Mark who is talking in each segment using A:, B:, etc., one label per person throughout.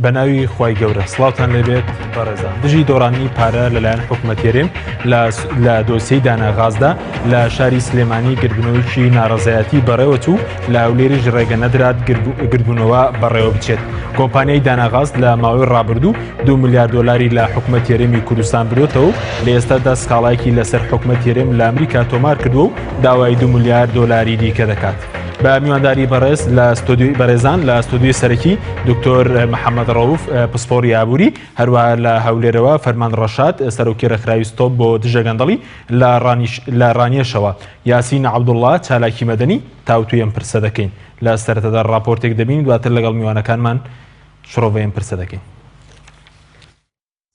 A: بەناوی خوای گەورە سڵاوتان لێبێت بەڕێزان. دژی دۆڕانی پارە لەلایەن حکوومەتێرێم لە دۆسیەی داناغازدا لە شاری سلێمانی گربنەوەیکی ناڕەزایەتی بەڕێوەچوو لە هەولێریش ڕێگە نەدرات گربوونەوە بەڕێوە بچێت. کۆمپانیای داناغاز لە ماوەی ڕابردوو 2 ملیار دۆلاری لە حکوومەت هێرێمی کوردستان برۆتەوە و لە ئێستادا سکاڵایەکی لەسەر حکوومەت هێرێم لە ئەمریکا تۆمار کردووە و داوای 2 ملیار دۆلاری دیکە دەکات. بە میوانداری بەڕێز لە ستۆدیۆی بەڕێزان لە ستۆدیۆی سەرەکی دکتۆر محەممەد ڕەوف پسپۆری یابووری هەروە لە هەولێرەوە فەرمان ڕەشاد سەرۆکی ڕێکخراوی ستۆپ بۆ دژە گەندەڵی لە ڕانیەشەوە یاسین عەبدوڵڵا چالاکی مەدەنی تاوتوی ئەم پرسە دەکەین. لە سەرەتادا راپۆرتێک دەبین دواتر لەگەڵ میوانەکانمان شڕۆڤەی ئەم پرسە دەکەین.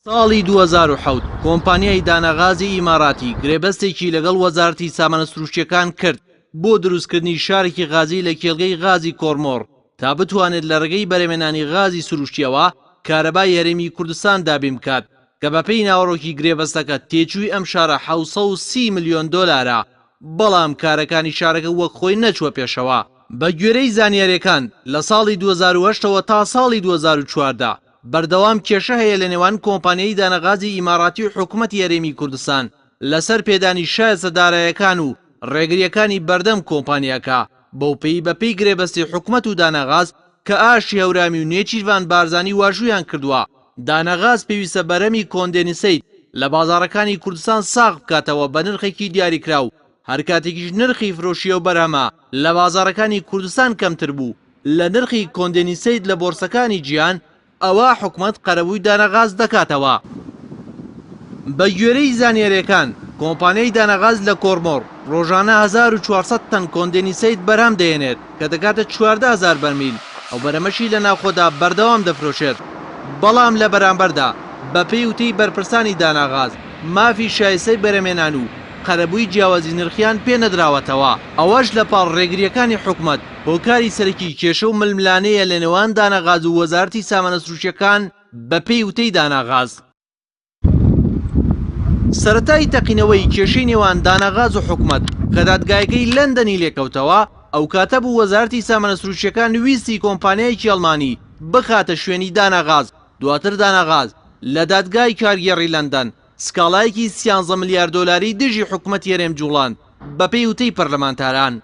B: ساڵی 2007 کۆمپانیای دانەغازی ئیماراتی گرێبەستێکی لەگەڵ وەزارەتی سامانە سروشتیەکان کرد بۆ دروستکردنی شارێکی غازی لە کێڵگەی غازی کۆرمۆر تا بتوانێت لە ڕێگەی بەرهێمێنانی غازی سروشتیەوە کارەبای هەرێمی کوردستان دابین بکات کە بەپێی ناوەڕۆکی گرێبەستەکە تێچووی ئەم شارە 730 ملیۆن دۆلارە. بەڵام کارەکانی شارەکە وەک خۆی نەچوە پێشەوە. بە گوێرەی زانیاریەکان لە ساڵی 2008ەوە تا ساڵی 2014 بەردەوام کێشە هەیە لە نێوان کۆمپانیای دانەغازی ئیماراتی و حکوومەتی هەرێمی کوردستان لەسەر پێدانی شایە سەدارایەکان و ڕێگریەکانی بەردەم کۆمپانیاکە بەو پێی بەپێی گرێبەستی حکوومەت و دانەغاز کە ئاشی هەورامی و نێچیروان بارزانی واژوویان کردووە. دانەغاز پێویستە بەرەمی کۆندێنسەیت لە بازاڕەکانی کوردستان ساغ بکاتەوە بە نرخێکی دیاریکراو. هەر کاتێکیش نرخی فرۆشیە و بەرهەمە لە بازاڕەکانی کوردستان کەمتر بوو لە نرخی کۆندێنسەیت لە بۆرسەکانی جیهان ئەوە حکوومەت قەرەبووی دانەغاز دەکاتەوە. بە گوێرەی زانیاریەکان کۆمپانیای دانەغاز لە کۆرمۆر ڕۆژانە 1400 تەن کۆندێنسەیت بەرهەم دەهێنێت کە دەکاتە 14000 بەرمیل ئەو بەرەمەشی لە ناوخۆدا بەردەوام دەفرۆشێت. بەڵام لە بەرامبەردا بە پێی وتەی بەرپرسانی دانەغاز مافی شایستەی بەرهەمێنان و قەرەبووی جیاوازی نرخیان پێ نەدراوەتەوە. ئەوەش لە پاڵ ڕێگریەکانی حکوومەت هۆکاری سەرەکی کێشە و ململانەیە لە نێوان دانەغاز و وەزارەتی سامانە سروشتیەکان بە پێی وتەی دانەغاز. سەرەتای تەقینەوەی کێشەی نێوان دانەغاز و حکوومەت کە دادگایەکەی لەندەنی لێکەوتەوە ئەو کاتە بوو وەزارەتی سامانە سروشتیەکان ویستی کۆمپانیایەکی ئەڵمانی بخاتە شوێنی دانەغاز. دواتر دانەغاز لە دادگای کارگێڕی لەندەن سکاڵایەکی 13 ملیار دۆلاری دژی حکوومەتی هەرێم جوڵاند بە پێی وتەی پەرلەمانتاران.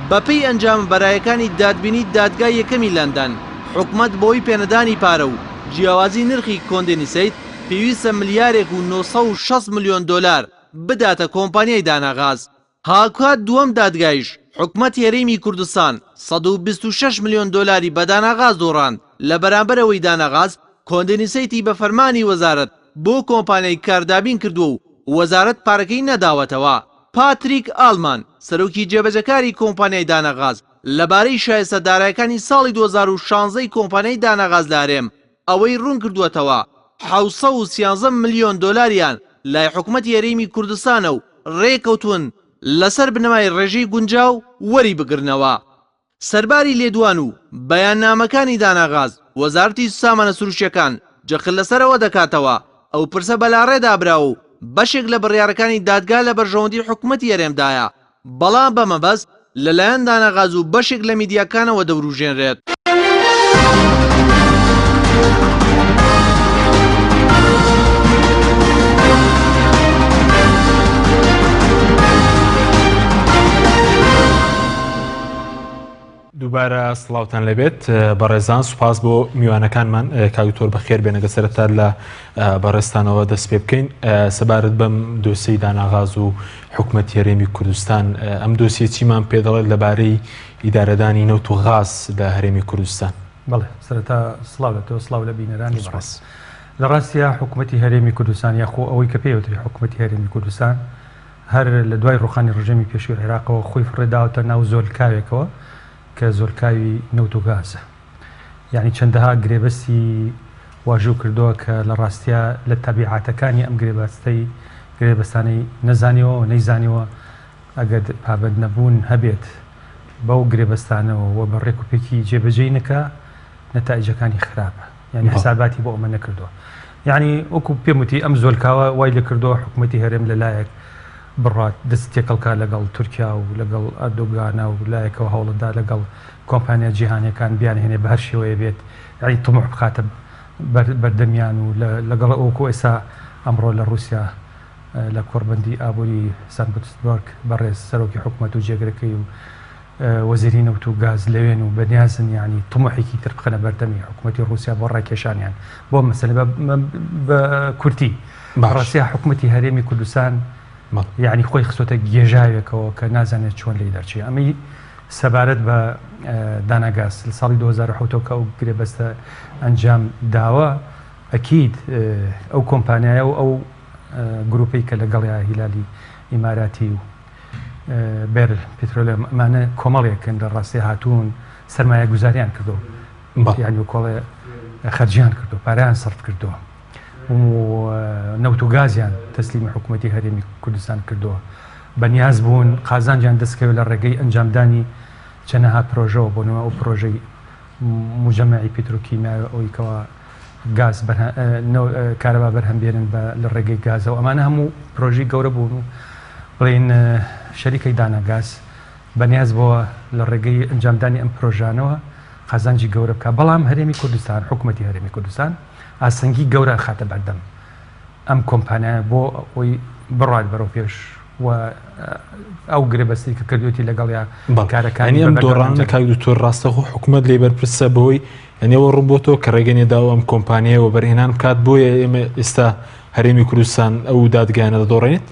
B: بە پێی ئەنجام بەرایەکانی دادبینی دادگای یەکەمی لەندەن حکوومەت بۆی پێنەدانی پارە و جیاوازی نرخی کۆندێنسەیت پێویستە ملیارێک و 960 ملیۆن دۆلار بداتە کۆمپانیای دانەغاز. هاکات دووەم دادگایش حکوومەتی هەرێمی کوردستان 126 ملیۆن دۆلاری بە دانەغاز دۆڕاند لە بەرامبەرەوەی دانەغاز کۆندێنسەیتی بە فەرمانی وەزارەت بۆ کۆمپانیای کاردابین کردووە و وەزارەت پارەکەی نەداوەتەوە. پاتریک ئالمان سەرۆکی جێبەجەکاری کۆمپانیای دانەغاز لەبارەی شایستە دارایەکانی ساڵی 2016 کۆمپانیای دانەغاز لە هەرێم ئەوەی ڕوون کردووەتەوە 713 ملیۆن دۆلاریان لای حکوومەتی هەرێمی کوردستانە و ڕێکەوتون لەسەر بنەمای ڕێژەی گونجاو وەری بگرنەوە. سەرباری لێدوان و بەیاننامەکانی دانەغاز وەزارەتی سامانە سروشتیەکان جەخت لەسەرەوە دەکاتەوە ئەو پرسە بەلاڕێدابرا و بەشێک لە بڕیارەکانی دادگا لە بەرژەوەندی حکوومەتی هەرێمدایە. بەڵام بەمەبەست لەلایەن دانەغاز و بەشێک لە میدیاکانەوە دەوروژێنرێت.
A: دووبارە سڵاوتان لەبێت بەڕێزان سوپاس بۆ میوانەکانمان کاوتۆر بەخێر بێنەگە سەرەتا لە بەڕێستانەوە دەست پێ بکەین سەبارەت بەم دۆسیەی دانەغاز و حکوومەتی هەرێمی کوردستان. ئەم دۆسیە چیمان پێ دەڵێت لەبارەی ئیدارەدانی نەوت و غاز لە هەرێمی کوردستان؟
C: بەڵێ سەرەتا سڵاو لە تۆ سڵاو لە بینەرانی بەڕێز. لە ڕاستیە حکوومەتی هەرێمی کوردستان یاخۆ ئەوەی کە پێوتری حکوومەتی هەرێمی کوردستان هەر لە دوای ڕوخانی ڕژێمی پێشووی عێراقەوە خۆی فڕێداوەتە ناو زۆرکاوێکەوە کە زۆرکاوی نەوت و گازە. یعنی چەندەها گرێبەستی واژوو کردووە کە لە ڕاستیە لە تەبیعاتەکانی ئەم گرێبەستانەی نەزانیەوە و نەیزانیەوە ئەگەر پابەند نەبوون هەبێت بەو گرێبەستانەوە و بە ڕێک و پێکی جێبەجێی نەکە نەتائیجەکانی خراپە. يعني حساباتی بۆ ئەمە نەکردووە يعني وەکو پێم وتی ئەم زۆلکاوە وای لە کردەوە حکوومەتی هەرێم لەلایەک بڕات دەست تێکەڵکە لەگەڵ تورکیا و لەگەڵ ئەردۆگانە و لایەکەوە هەوڵەدا لەگەڵ کۆمپانیا جیهانیەکان بیان هێنێ بە هەر شێوەیە بێت یعنی تموح بخاتە بەردەمیان و لەگەڵ ئەوکو ئێستا ئەمڕۆ لە رووسیا لە کۆڕبەندی ئابووری سان پێترسبۆرگ بەڕێز سەرۆکی حکوومەت و جێگرەکەی و وەزیری نەوت و گاز لەوێن و بەنیازن ینی تموحێکی تر بخەنە بەردەمی حکوومەتی رووسیا بۆ ڕاکێشانیان بۆ مەسەلە بە کورتی ڕاستیا حکوومەتی هەرێمی کوردستان یعنی خۆی خستۆتە گێژاوێکەوە کە نازانێت چۆن لی دەرچێ ئەمەی سەبارەت بە داناگاز لە ساڵی 2010 کە ئەو گرێبەستە ئەنجام داوە ئەکید ئەو کۆمپانیایە و ئەو گروپی کە لەگەڵیا هیلالی ئیماراتی و بێر پێترۆلێم ئەمانە کۆمەڵێکن لە ڕاستی هاتوون سەرمایە گوزاریان کردو یعنی کۆڵێ خەرجیان کردو پاریان سەرف کردووە و نەوت و گازیان تەسلیمی حکوومەتی هەرێمی کوردستان کردووە بەنیاز بوون قازانجیان دەستکەوێت لە ڕێگەی ئەنجامدانی چەنەها پرۆژەوە بۆنەوە ئەو پرۆژەی مجەمەعی پیترۆکیمیا ئەوەی کەوا گاز کارەبا بەرهەمبێنن لە ڕێگەی گازەوە ئەمانە هەموو پرۆژی گەورە بوون و بڵین شەریکەی داناگاز بەنیاز بووە لە ڕێگەی ئەنجامدانی ئەم پرۆژانەوە قازانجی گەورە بکە بەڵام هەرێمی کوردستان حکوومەتی هەرێمی کوردستان ئاسەنگی گەورە خاتە بەردەم ئەم کۆمپانیایە بۆ ئەوی بڕات بەرەو پێش و ئەو گرێبەستی کە کردوێتی لەگەڵیا کارەکانی
A: ئەم دۆڕانە کاک دوکتۆر ڕاستەخۆ حکوومەت لێ بەرپرسە بەوەی ئەنێەوە ڕووبۆتەوە کە ڕێگەنێداوە ئەم کۆمپانیایەوە بەرهێنان بکات بۆیە ئێمە ئێستا هەرێمی کوردستان ئەو دادگایانە دەدۆڕێنێت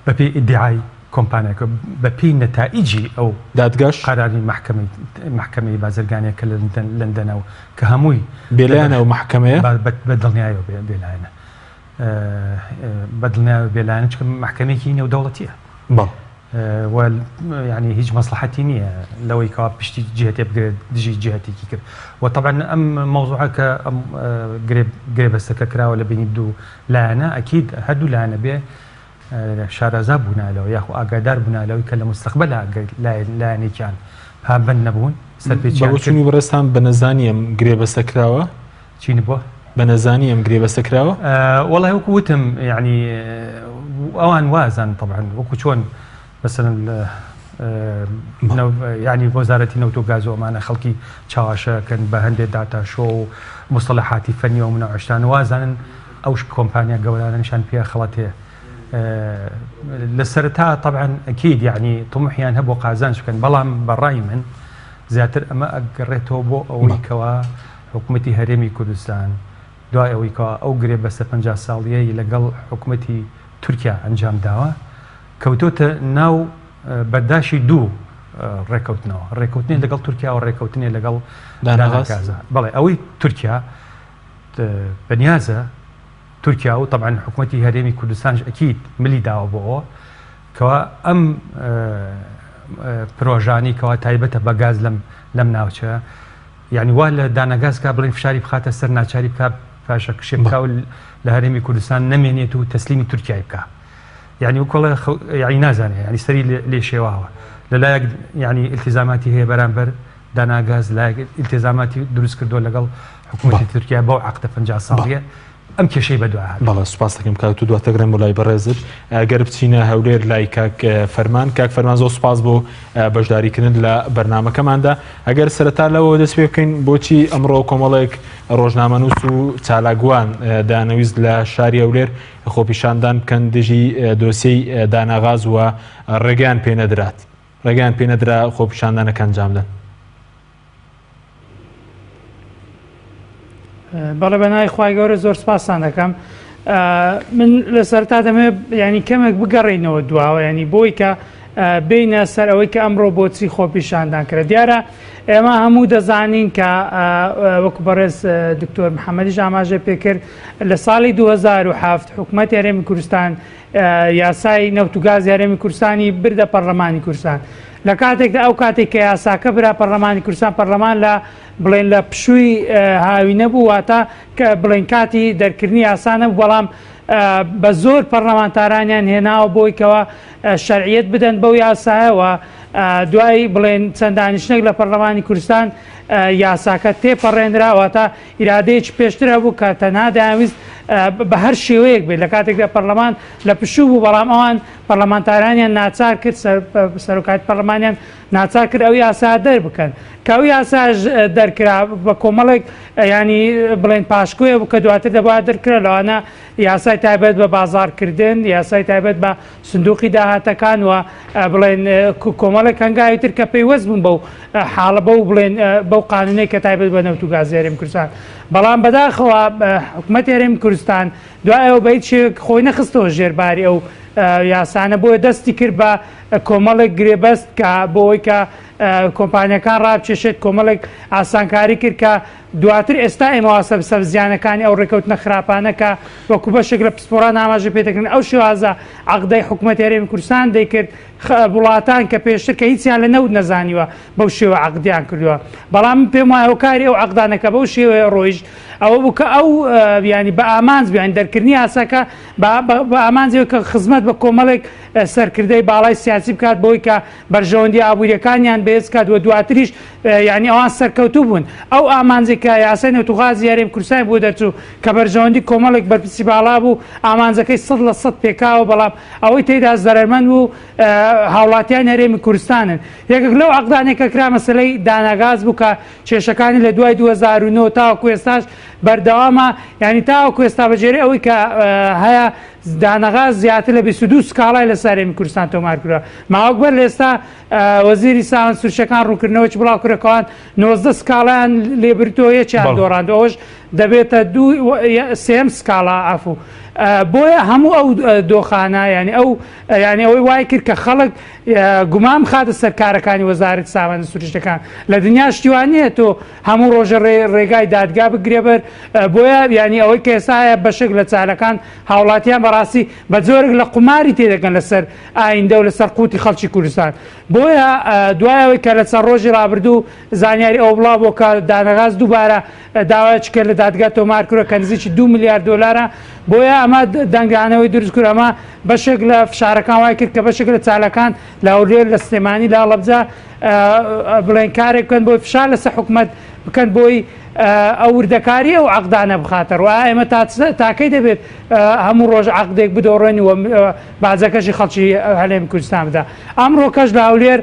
C: بەپێی ئیدعای کۆمپانیاکە بەپێی نەتائیجی ئەو
A: دادگاش
C: قەراری محکەمەی بازرگانیە کە لە لەندەنەوە کە هەمووی
A: بێلایەنە و محکەمەیە
C: بەدڵنیایەوە بێلایەنە بەدڵنیایەوە بێلایەنە چکە محکەمێکی نێودەوڵەتیە ینی هیچ مەسلحەتی نییە لەوەی کەوا پشتی جهتێ بگرێت دژی جهتێکی کرد و طبعا ئەم مەوزوعە کە ئەم گرێبەستەکە کراوە لە بینی دوو لایەنە ئەکید هەردوو لایەنە بێ شارەزا بوونالەوە یاخو ئاگادار بوونالەوەی کە لە مستەقبەل لایەنێکیان پابەند نەبوون
A: سەرپێچنی بەڕێستان بە نەزانی ئەم گرێبەستە کراوە
C: چین بووە
A: بە نەزانی ئەم گرێبەستە کراوە
C: وەڵای وەکو وتم یعنی ئەوان وازان طبعا وەکو چۆن مثلا ینی وەزارەتی نەوت و گاز و ئەمانە خەڵکی چاواشەکەن بە هەندێک داتا شۆ و مستەڵەحاتی فەنی و منەعشتان وازانن ئەوش کۆمپانیا گەورانە نیشان پێ خەڵەتەیە لە سەرەتا طبعا ئەکید یعنی طموحیان هەبوو قازانج بکەن بەڵام بەڕای من زیاتر ئەمە ئەگەڕێتەوە بۆ ئەوەی کەوا حکوومەتی هەرێمی کوردستان دوای ئەوەی کەوا ئەو گرێبەستە 50 ساڵیەی لەگەڵ حکوومەتی تورکیا ئەنجام داوە کەوتۆتە ناو بەرداشی دوو ڕێکەوتنی لەگەڵ تورکیا و ڕێکەوتنی لەگەڵ داناغازە بەڵێ ئەوەی تورکیا بەنیازە تورکیا و طبعا حکوومەتی هەرێمی کوردستانش ئەکید ملی داوە بۆەوە کەوا ئەم پرۆژانی کەوا تایبەتە بە گاز لەم ناوچە یعنی وا لە داناگازکە بڵین فشاری بخاتە سەر ناچاری بکە پاشە کشێ بکە و لە هەرێمی کوردستان نەمێنێت و تەسلیمی تورکیای بکە یعنی وکڵە یعنی نازانێت ینی سەری لێ شێواوە لەلایەک یعنی التیزاماتی هەیە بەرامبەر داناگاز لایەک التیزاماتی دروست کردو لەگەڵ حکوومەتی تورکیا بەو عەقدە 50 ساڵیە ئەم کێشەی بەدوای
A: بەڵێ سوپاس دەکەم کاک و دواتەگرم بۆ لای بەڕێزت گەر بچینە هەولێر لای کاک فەرمان زۆر سوپاس بۆ بەشداریکردن لە بەرنامەکەماندا ئەگەر سەرەتا لەوە دەست پێ بکەین بۆچی ئەمڕۆ کۆمەڵێک ڕۆژنامەنووس و چالاکوان دانەویست لە شاری هەولێر خۆپیشاندان بکەن دژی دۆسیەی داناغاز وە ڕێگەیان پێ نەدرا خۆپیشاندانەکە ئەنجامدەن
D: بەڵێ بەنای خوای گەورە زۆر سپاسان دەکەم من لە سەرتا دەمێ ینی کەمێک بگەڕێینەوە دواوە ینی بۆی کە بینە سەر ئەوەی کە ئەمڕۆ بۆچی خۆپیشاندان کرد دیارە ئێمە هەموو دەزانین کە وەکو بەڕێز دکتۆر محەممەدی ئاماژە پێکرد لە ساڵی 2007 حکوومەت هەرێمی کوردستان یاسای نەوت و گاز هەرێمی کوردستانی بردە پەرلەمانی کوردستان لە کاتێکدا ئەو کاتێک کە یاساکە برا پەرلەمانی کوردستان پەرلەمان لە بڵێن لە پشووی هاوی نەبوو واتە کە بڵێن کاتی دەرکردنی یاسانە بەڵام بە زۆر پەرلەمانتارانیان هێناوە بۆی کەوە شەرعیەت بدەن بەو یاسایەوە دوای بڵێن چەند دانیشتێک لە پەرلەمانی کوردستان یاساکە تێپەڕێنراوە تا ئیرادەیەکی پێشترە بوو کە تەنها دەیانویست بە هەر شێوەیەک بێت لە کاتێکدا پەرلەمان لە پشوو بوو بەڵام ئەوان پەرلەمانتارانیان ناچار کرد سەرۆکاتی پەرلەمانیان ناچار کرد ئەو یاسا دەربکەن کە ئەو یاساش دەرکرا بە کۆمەڵێک ینی بڵێن پاشکۆیە بوو کە دواتر دەبات دەرکرا لەوانە یاسای تایبەت بە بازارکردن یاسای تایبەت بە سندوقی داهاتەکان و بڵێن کۆمەڵێک هەنگاوی تر کە پێیوەست بوون بەو حاڵە بەو بڵێن بەو قانونەی کە تایبەت بە نەوت و گازی هەرێمی کوردستان بەڵام بەداخەوە حکوومەتی هەرێمی کوردستان دوایەوە بە هیچ شێوەیەک خۆی نەخستەوە ژێرباری ئەو یاسانە بۆیە دەستی کرد بە کۆمەڵێک گرێبەست کە بۆەوەی کە کۆمپانیەکان ڕابچێشێت کۆمەڵێک ئاسانکاری کرد کە دواتر ئێستا ئێمەواسە سەرزیانەکانی ئەو ڕێکەوتنە خراپانەکە وەکو بەشێک لە پسپۆران ئاماژە پێدەکردن ئەو شێوازە عەقدەی حکوومەتی هەرێمی کوردستان دەیکرد وڵاتان کە پێشتر کە هیچیان لە نەوت نەزانیوە بەو شێوە عەقدیان کردووە بەڵام پێم وایە هۆکاری ئەو عەقدانەکە بەو شێوەیە ڕۆیژ ئەوە بوو کە ئەو ینی بە ئامانج بیان دەرکردنی یاساکە بە ئامانجەوە کە خزمەت بە کۆمەڵێک سەرکردەی باڵای سیاسی بکات بۆی کە بەرژەوەندی ئابوووریەکانیان بێز کات وە دواتریش ینی ئەوان سەرکەوتوو بوون ئەو ئامانجێک کە یاسای نەوتوغازی هەرێمی کوردستان بۆ دەرچوو کە بەرژەوەندی کۆمەڵێک بەرپرسی باڵا بوو ئامانجەکەی 100% پێکاوە بەڵام ئەوەی تێدا زەرمەند بوو هاوڵاتیان هەرێمی کوردستانن یەکێک لەو عەقدانێکە کرا مەسەلەی دانەگاز بوو کە کێشەکانی لە دوای 2009 تاوەکو ئێستاش بەردەوامە ینی تاوەکو ئێستا بەجێرەی ئەوەی کە هەیە دانەغاز زیاتر لە 22 سکاڵای لە سەرێمی کوردستان تۆمار کردووە ماوەکبەر لە ئێستا وەزیری ساوەند سروشتەکان ڕوونکردنەوەی بڵاوکردەکان 90 سکاڵیان لێبرتۆ یەکیان دۆڕاند ئەوەش دەبێتە سێم سکاڵا ئافو بۆیە هەموو ئەو دۆخانە ینی ئەوەی وای کرد کە خەڵک گومام خاتە سەرکارەکانی وەزارەتی ساوەند سروشتەکان لە دنیا شتیوان نییە تۆ هەموو ڕۆژە ڕێگای دادگا بگرێ بەر بۆیە ینی ئەوەی کە ئێستاە بەشێک لە چالەکان هاوڵاتیان بەڕاستی بە جۆرێک لە قماری تێدەگەن لەسەر ئایندە و لەسەر قوتی خەڵکی کوردستان بۆیە دوایەوەی کە لە چەند ڕۆژی ڕابردوو زانیاری ئەو بڵاو بۆ کە دانەغاز دووبارە داواچکە لە دادگا تۆمار کردووە کە نزیکی 2 میلیارد دۆلارە بۆیە ئەمە دەنگانەوەی دروست کرد ئەمە بەشێک لە فشارەکان وای کرد کە بەشێک لە چالەکان لە هەولێر لە سلێمانی لە هەڵەبجە بڵێن کارێک بکەن بۆی فشار لەسەر حکوومەت بکەن بۆی ئەو وردەکاری ئەو عەقدانە بخاتەر و ئێمە تاکەی دەبێت هەموو ڕۆژ عەقدێک بدۆڕێنی و بازەکەشی خەڵکی هەرێمی کوردستان بدا ئەمڕۆ کەش لە هەولێر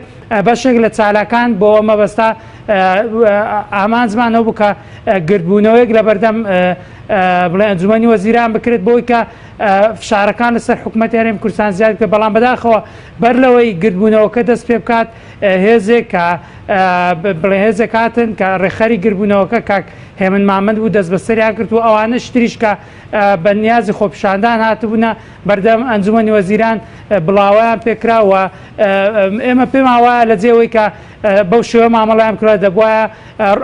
D: بەشێک لە چالەکان بۆ مەبەستا ئامانجمانەوە بوو کە گردبوونەوەیەک لە بەردەم بڵێ ئەنجومەنی وەزیران بکرێت بۆی کە فشارەکان لەسەر حکوومەتی هەرێمی کوردستان زیاد بکە بەڵام بەداخەوە بەر لەوەی گردبوونەوەکە دەست پێ بکات هێزێک کە بڵێ هێزێک هاتن کە ڕێخەری گردبوونەوەکە کاک هێمن مامەند بوو دەست بەسەریان کرد و ئەوانە شتریش کە بە نیازی خۆپیشاندان هاتبوونە بەردەم ئەنجومەنی وەزیران بڵاویان پێکراوە ئێمە پێم وایە لە جێەوەی کە بەو شێوە مامەڵیان کرا دەبواە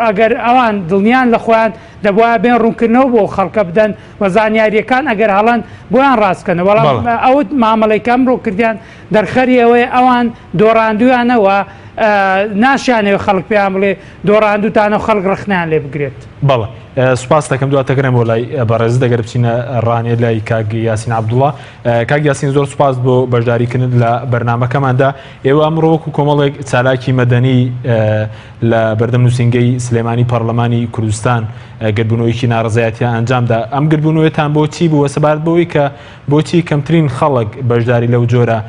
D: ئەگەر ئەوان دڵنیان لە خۆیان دەبواە بێن ڕوونکردنەوە بۆ خەڵکە بدەن و زانیاریەکان ئەگەر هەڵەن بۆیان ڕاستکەنە وەڵام ئەوت مامەڵەکەم ڕووکردیان دەرخەری ئەوەیە ئەوان دۆڕاندویانەوە ناشیانەوە خەڵک پێیان بڵێ دۆڕاندوتانە و خەڵک ڕخنیان لێ بگرێت
A: بەڵێ سوپاس دەکەم دواتەگەرم بۆ لای بەڕێز دەگەر بچینە ڕانێ لای کاک یاسین عەبدوڵڵا کاک یاسین زۆر سوپاس بۆ بەشداریکردن لە بەرنامەکەماندا ئێوە ئەمڕۆ وەکو کۆمەڵێک چالاکی مەدەنی لە بەردەم نووسینگەی سلێمانی پەرلەمانی کوردستان گردبوونەوەیکی ناڕزایەتیە ئەنجامدا ئەم گردبوونەوەتان بۆچی بووە سەبارەت بەوەی کە بۆچی کەمترین خەڵک بەشداری لەو جۆرە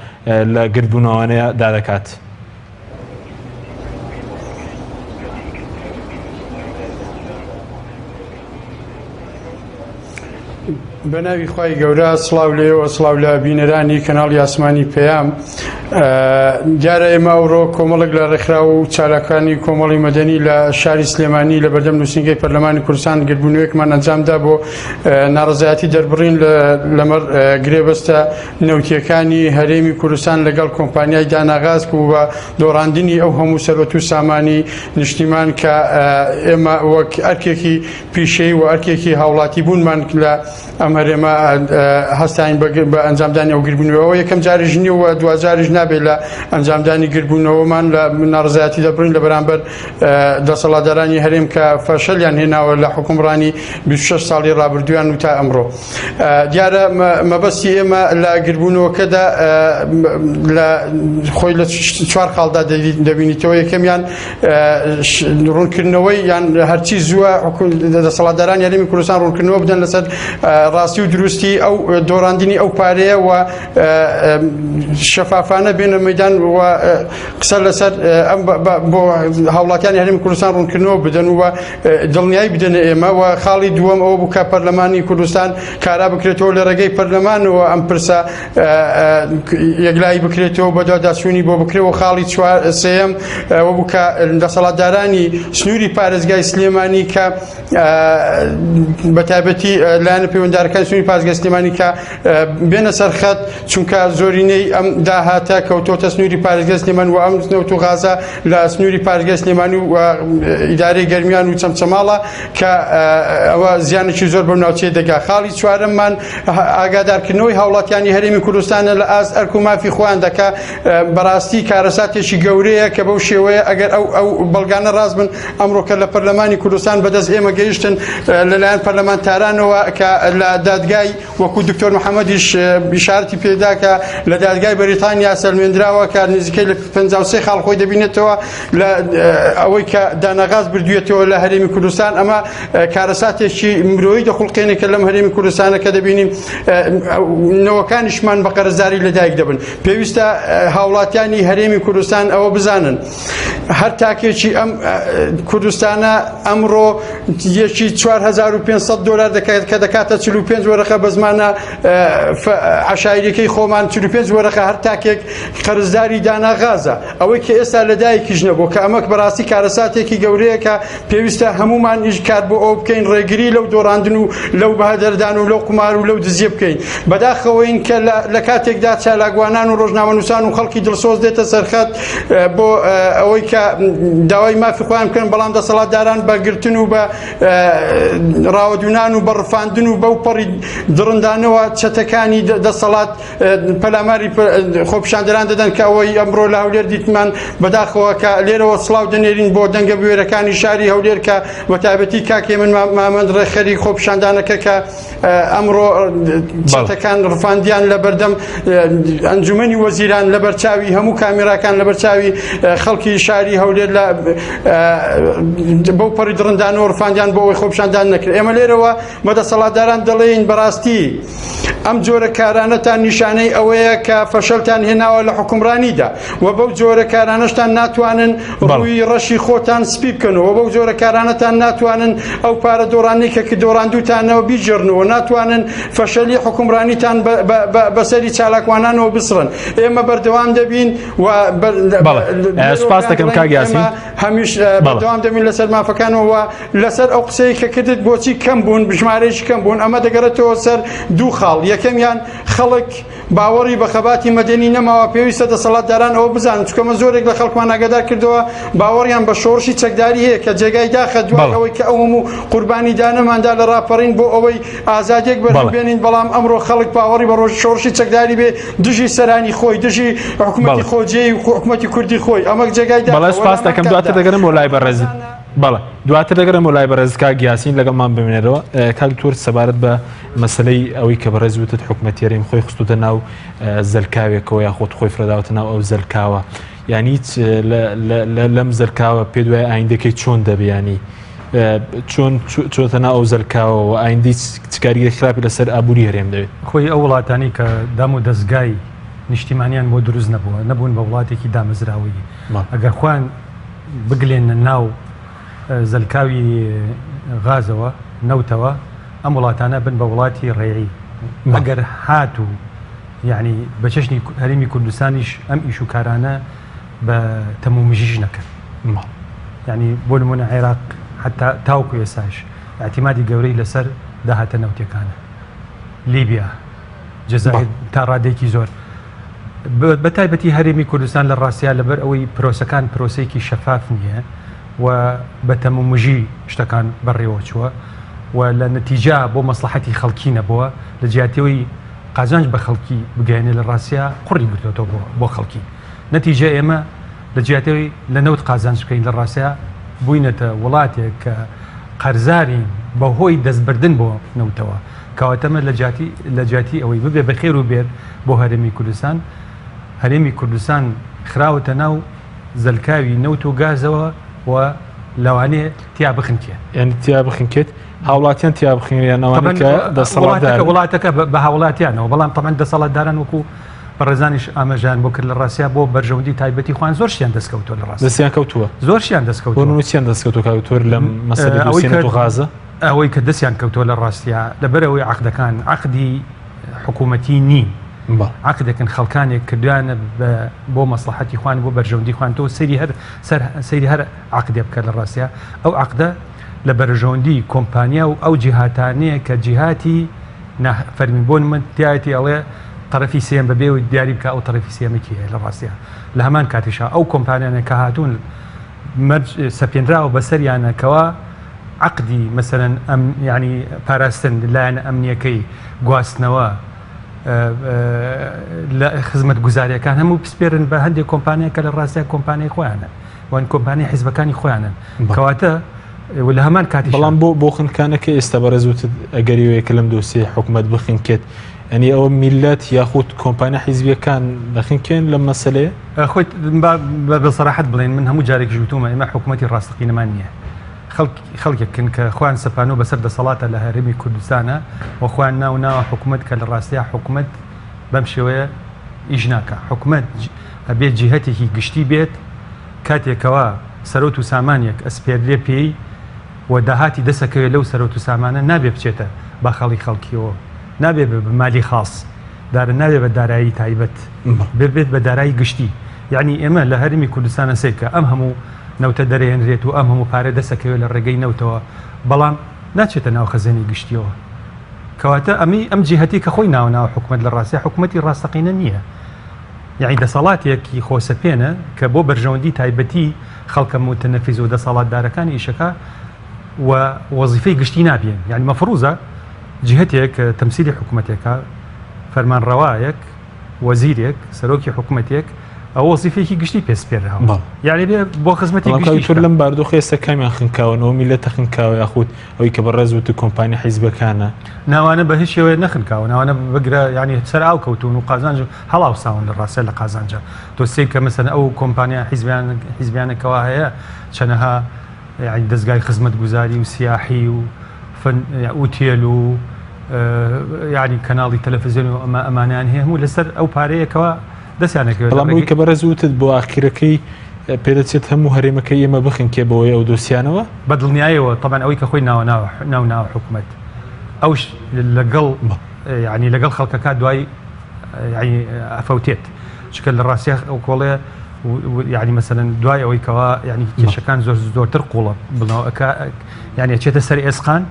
A: لە گردبوونەوەیە دادەکات
E: بەناوی خوای گەورە سڵاو لێەوە سڵاو لە بینەرانی کەناڵی ئاسمانی پێیام دیارە ئێمە ئەوڕۆ کۆمەڵک لە ڕێکخرا و چالەکانی کۆمەڵی مەدەنی لە شاری سلێمانی لە بەردەم نووسینگەی پەرلەمانی کوردستان گردبوونەوەیەکمان ئەنجامدا بۆ ناڕزایەتی دەربڕین لەمەڕ گرێبەستە نەوتیەکانی هەرێمی کوردستان لەگەڵ کۆمپانیای داناغاز و بە دۆڕاندنی ئەو هەموو سەرۆت و سامانی نیشتیمان کە ئێمە وەک ئەرکێکی پیشەی و ئەرکێکی هاوڵاتی بوونمان لە ئەم هەرێمە هەستاین بە ئەنجامدانی ئەو گردبوونەوەەوە یەکەم جاریژنی و دوجاریژ نابێت لە ئەنجامدانی گربوونەوەمان لە ناڕزایەتی دەبرین لە بەرامبەر دەسەڵاتدارانی هەرێم کە فەشەلیان هێناوە لە حکومڕانی 26 ساڵی ڕابردویان و تا ئەمڕۆ. دیارە مەبەستی ئێمە لە گربوونەوەکەدا لە خۆی لە 4 خاڵدا دەبینیتەوە. یەکەمیان ڕوونکردنەوەی یان هەرچی زووە دەسەڵاتدارانی هەرێمی کوردستان ڕوونکردنەوە بدەن لەسەر ڕاستی و دروستی ئەو دۆڕاندنی ئەو پارەیە و شەفافانە بێنە مەیدان و قسە لەسەر بۆ هاوڵاتیانی هەرێمی کوردستان ڕوونکردنەوە بدەن و دڵنیایی بدەنە ئێمە. و خاڵی دووەم ئەوە بوو کە پەرلەمانی کوردستان کارا بکرێتەوە لە ڕێگەی پەرلەمانەوە ئەم پرسە یەکلایی بکرێتەوە بەداداسوونی بۆ بکرێەوە. خاڵی سێەم ئەوە بوو کە دەسەڵاتدارانی سنووری پارێزگای سلێمانی کە بەتایبەتی لایەنە پەیوەنددارەکان سنووری پارێزگای سلێمانی کە بێنە سەرخەت چونکە زۆرینەی ئەم داهاتە کەوتۆتە سنووری پارێزگای سلێمان و ئەم نەوت و غازە لە سنووری پارێزگای سلێمانی و ئیدارەی گەرمیان و چەمچەماڵە کە ئەوە زیانێکی زۆر بەم ناوچەیە دەگا. خاڵی چوارەممان ئاگادارکردنەوەی هاوڵاتیانی هەرێمی کوردستانە لە ئاست ئەرک و مافی خۆیان دەکا بەڕاستی کارەساتێکی گەورەیە کە بەو شێوەیە ئەگەر ئەو بەڵگانە ڕاست بن ئەمڕۆکە لە پەرلەمانی کوردستان بەدەست ئێمە گەیشتن لەلایەن پەرلەمانتارانەوە کە لە دادگای وەکو دکتۆر محەممەدیش بیشارەتی پێدا کە لە دادگای بەریتانیا سەلمێنراوە کە نزیکەی لە 53 خاڵ خۆی دەبینێتەوە لە ئەوەی کە دانەغاز بردوێتەوە لە هەرێمی کوردستان. ئەمە کارەساتێکی مرۆیی دەخڵقێنێک کە لەم هەرێمی کوردستانە کە دەبینیم نەوەکانیشمان بە قەرزداری لەدایک دەبن. پێویستە هاوڵاتیانی هەرێمی کوردستان ئەوە بزانن هەر تاکێکی ئەم کوردستانە ئەمڕۆ یەکی 4500 دلار دەکات کە دەکاتە 45 وەرەقە بە زمانە عشایرەکەی خۆمان 45 وەرەقە هەر تاکێک قەرزداری داناغازە. ئەوەی کە ئێستا لەدایکیش نەبوو کە ئەمە بەڕاستی کارەساتێکی گەورەیە کە پێویستە هەمومان ئیش کار بۆ ئەو بکەین ڕێگری لەو دۆڕاندن و لەو بەهادەردان و لەو قمار و لەو دزیە بکەین. بەداخەوەین کە لە کاتێکدا چالاکوانان و ڕۆژنامەنووسان و خەڵکی دڵسۆز دێتە سەرخەت بۆ ئەوەی کە داوای مافی خۆیان بکەن، بەڵام دەسەڵاتداران بەگرتن و بە ڕاوەدونان و بەڕفاندن و بەو پەڕی درندانەوە چەتەکانی دەسەڵات پەلاماری خۆپیشاندەران دەدەن کە ئەوەی ئەمڕۆ لە هەولێر دیتمان بەداخەوە کە لێرەوە سڵاو دەنێرین بۆ دەنگە بوێرەکانی شاری هەولێر کە بەتایبەتی کاکێ من مامەند ڕێخەری خۆپیشاندانەکە کە ئەمڕۆ چەتەکان ڕفاندیان لە بەردەم ئەنجومەنی وەزیران لە بەرچاوی هەموو کامێراکان لە بەرچاوی خەڵکی شاری هەولێر لە بەو پەڕی درندانەوە ڕفاندیان بۆ ئەوەی خۆپیشاندان نەکرد. ئێمە لێرەوە بەدەسەڵاتداران دەڵێین بەڕاستی ئەم جۆرە کارانەتان نیشانەی ئەوەیە کە فەشەلتان هێناوە لە حکومڕانیدا و بەو جۆرە کارانەشتان ناتوانن ڕووی ڕەشی خۆتان سپی بکەنەوە، بەو جۆرە کارانەتان ناتوانن ئەو پارە دۆڕانی کە دۆڕاندووتانەوە بیجێڕنەوە، ناتوانن فەشەلی حکومڕانیتان بەسەری چالاکوانانەوە بسڕن. ئێمە بەردەوام دەبین و
A: سوپاس دەکەم کاک یاسین،
E: هەمیش بەردەوام دەبین لەسەر مافەکانەوە لەسەر ئەو قسەی کە کردت بۆچی کەم بوون، بژمارەیەکی کەم بوون. ئەمە دەگەڕێتەوە سەر دوو خاڵ. یەکەمیان خەڵک باوەڕی بە خەباتی مەدەنی نەماوە. پێویستە دەسەڵاتداران ئەوە بزانن، چونکە زۆرێک لە خەڵکمان ئاگادار کردەوە باوەڕیان بە شۆڕشی چەکداری هەیە کە جێگای داخە دوای ئەوەی کە ئەو هەموو قوربانی دانەماندا لە ڕاپەڕین بۆ ئەوەی ئازادیەک بەرهەمبێنین. بەڵام ئەمڕۆ خەڵک باوەڕی بە شۆڕشی چەکداری بێ، دژی سەرانی خۆی، دژی حکوومەتی خۆجێی و حکوومەتی کوردی خۆی. ئەمە جێگای دا.
A: بەڵێ سپاس دەکەم، دواتر دەگەرم بۆ لای بەڕێزت. بەڵێ دواتر دەگەرم بۆ لای بەڕێز کاک یاسین لەگەڵمان بمێنێتەوە. کاک تۆر سەبارەت بە مەسلەی ئەوەی کە بەڕێز وتت حکوومەتی هەرێم خۆی خستوتە ناو زەلکاوێکەوە یاخۆت خۆی فرەداوەتە ناو ئەو زەلکاوە، یعنی لەم زەلکاوە پێ دوای ئایندەکەی چۆن دەبیانی چۆن چۆتە ناو ئەو زەلکاوە و ئایندەی چکاریگەری خراپی لەسەر ئابووری هەرێم دەوێت.
C: خۆی ئەو وڵاتانی کە دام و دەستگای نیشتیمانیان بۆ دروست نەبوون بە وڵاتێکی دامەزراوی، ئەگەر خوان بگلێنە ناو زەلکاوی غازەوە نەوتەوە ئەم وڵاتانە بن بە وڵاتی ڕێعی. ئەگەر هات و یعنی بە چەشنی هەرێمی کوردستانیش ئەم ئیش و کارانە بە تەمومژیش نەکرد. یعنی بۆ نمونە عێراق حتا تاوکو ئێساش اعتیمادی گەورەی لەسەر داهاتە نەوتەکانە. لیبیا، جەزایر تا ڕادێکی زۆر بەتایبەتی هەرێمی کوردستان لە ڕاستیا لەبەر ئەوەی پرۆسەکان پرۆسەیەکی شەفاف نییە و بە تەمومژی شتەکان بەڕێوە چووە و لە نەتیجا بۆ مەسلحەتی خەڵکی نەبووە، لە جیاتەوەی قازانج بە خەڵکی بگەێنێ لە ڕاستیا قوڕی گرتوێتەوە بۆ خەڵکی نەتیجە ئێمە لە جیاتەوەی لە نەوت قازانج بکەین لە ڕاستیا بووینەتە وڵاتێک کە قەرزارین بەهۆی دەستبردن بۆ نەوتەوە کەواتەمە لە جاتی ئەوەی ببێ بەخێر و بێت بۆ هەرێمی کوردستان هەرێمی کوردستان خراوەتە ناو زەلکاوی نەوت و گازەوە و لەوانەیە تیا بخنکێ
A: یعنی تیا بخنکێت هاوڵاتیان تیا بخێنیانەوەکە دەسەڵاتدار
C: وڵاتەکە بە هاوڵاتیانەوە بەڵام تەمان دەسەڵاتداران وەکو بەڕێزانیش ئاماژیان بۆ کرد لە ڕاستیا بۆ بەرژەوندی تایبەتی خوان زۆرشیان دەستکەوتۆ لە ڕاست
A: دەستیان کەوتووە
C: زۆرشیان دەستکەوت
A: بۆ نووسیان دەستکەوتۆ کاوتۆر لە مەسەلەی دووسێنەت و غازە
C: ئەوەی کە دەستیان کەوتۆ لە ڕاستیا لەبەرەوەی عەقدەکان عەقدی حکوومەتی نین عەقدێکن خەڵکانێک کردوانە بۆ مەسلحەتی خوان بۆ بەرژەوندی خوان تۆ سەیری هەر عەقدێ بکە لە ڕاستیا ئەو عەقدە لە بەرژەوندی کۆمپانیا و ئەو جیهاتانەیە کە جیهاتی فەرمی بۆن من تایەتی ئەڵێ طرفی سێم بەبێ و دیاری بکە ئەو طرفی سێمێکی هەیە لە ڕاستیا لە هەمان کاتیشا ئەو کۆمپانیانە کە هاتوون سەپێنراوە بەسەریانەکەوە عەقدی مەسەرەن ینی پاراستن لایەنە ئەمنیەکەی گواستنەوە لە خزمەت گوزاریەکان هەموو پسپێرن بە هەندێک کۆمپانیە کە لە ڕاستیا کۆمپانیای خۆیانن وان کۆمپانیای حیزبەکانی خۆیانن کەواتە لە هەمان کاتی
A: بەڵام بۆ خنکانەکە ئێستا بەڕێزوتت ئەگەریوەیەکە لەم دۆسێ حکوومەت بخینکێت ئەنی ئەوە میلەت یاخود کۆمپانیا حیزبیەکان دەخینکێن لەم مەسەلەیە
C: خۆیت بەسەراحەت بڵێن من هەموو جارێک ژوتومە ئێمە حکوومەتی ڕاستەقینەمان نییە خەڵکێکن کە خوان سەپانۆ بەسەر دەسەڵاتە لە هەرێمی کوردستانە و خوان ناوە حکوومەت کە لە ڕاستیا حکوومەت بەم شێوەیە ئیش ناکە حکوومەت ئەبێت جیهەتێکی گشتی بێت کاتێکەوە سەرۆت و سامانێک ئەسپێرێ پێی و داهاتی دەسەکەوێت لەو سەرۆت و سامانە نابێ بچێتە با خەڵی خەڵکیەوە نابێ بە مالی خاص دارە نابێ بە دارایی تایبەت بێت بە دارایی گشتی یعنی ئێمە لە هەرمی کوردستانە سێکە ئەم هەموو نەوتە دەرێنرێت و ئەم هەموو پارە دەسەکەوێت لە ڕێگەی نەوتەوە بەڵام ناچێتە ناو خەزێنی گشتیەوە کەواتە ئەم جیهەتی کە خۆی ناو حکوومەت لە ڕاستی حکوومەتی ڕاستەقینە نییە یعنی دەسەڵاتێکی خۆسەپێنە کە بۆ بەرژەوەندی تایبەتی خەڵکە متەنەفیز و دەسەڵاتدارەکانی ئیشەکە و وەزیفەی گشتی نابێن یعنی مەفروزە جهتێک تەمسیلی حکوومەتێکە فەرمانڕەوایەک وەزیرێک سەرۆکی حکوومەتێک ئەو وەزیفەیەکی گشتی پێسپێرراوە یعنی بێ بۆ خزمەتی گشتی
A: لەم باردۆخ ئێستا کامیان خنکاونەوە میلەتە خنکاوە یاخود ئەوەی کە بەڕێزوت کۆمپانیا حیزبەکانە
C: ناوانە بە هیچ شێوەیە نەخنکاوە ناوانە بگرە ینی سەر ئاو کەوتون و قازانج هەڵاو ساون لە ڕاستە لە قازانجە تۆسی کە مەسەن ئەو کۆمپانیا حیزبیانەکەەوە هەیە چەنەها دەستگای خزمەت گوزاری و سیاحی و ئوتێل و یعنی کەناڵی تەلەڤیزیۆن و ئەمانیان هەیە هەموو لەسەر ئەو پارەیەکەوە دەستیانەکەوێت
A: بەڵامەوەی کە بەڕێزوتت بۆ ئاخیرەکەی پێدەچێت هەموو هەرێمەکەی ئێمە بخنکێ بەوەی ئەو دۆسیانەوە
C: بەدڵنیایەوە طبعاً ئەوەی کە خۆی ناو حکوومەت ئەوش لەگەڵ ینی لەگەڵ خەڵکەکە دوای ئەفەوتێت چکە لە ڕاستیە ئەو کۆڵەیە یعنی مەسەرەن دوای ئەوەی کەوا ینی کێشەکان زۆرتر قوڵە بڵنەوەکە یعنی چێتە سەر ئێسقان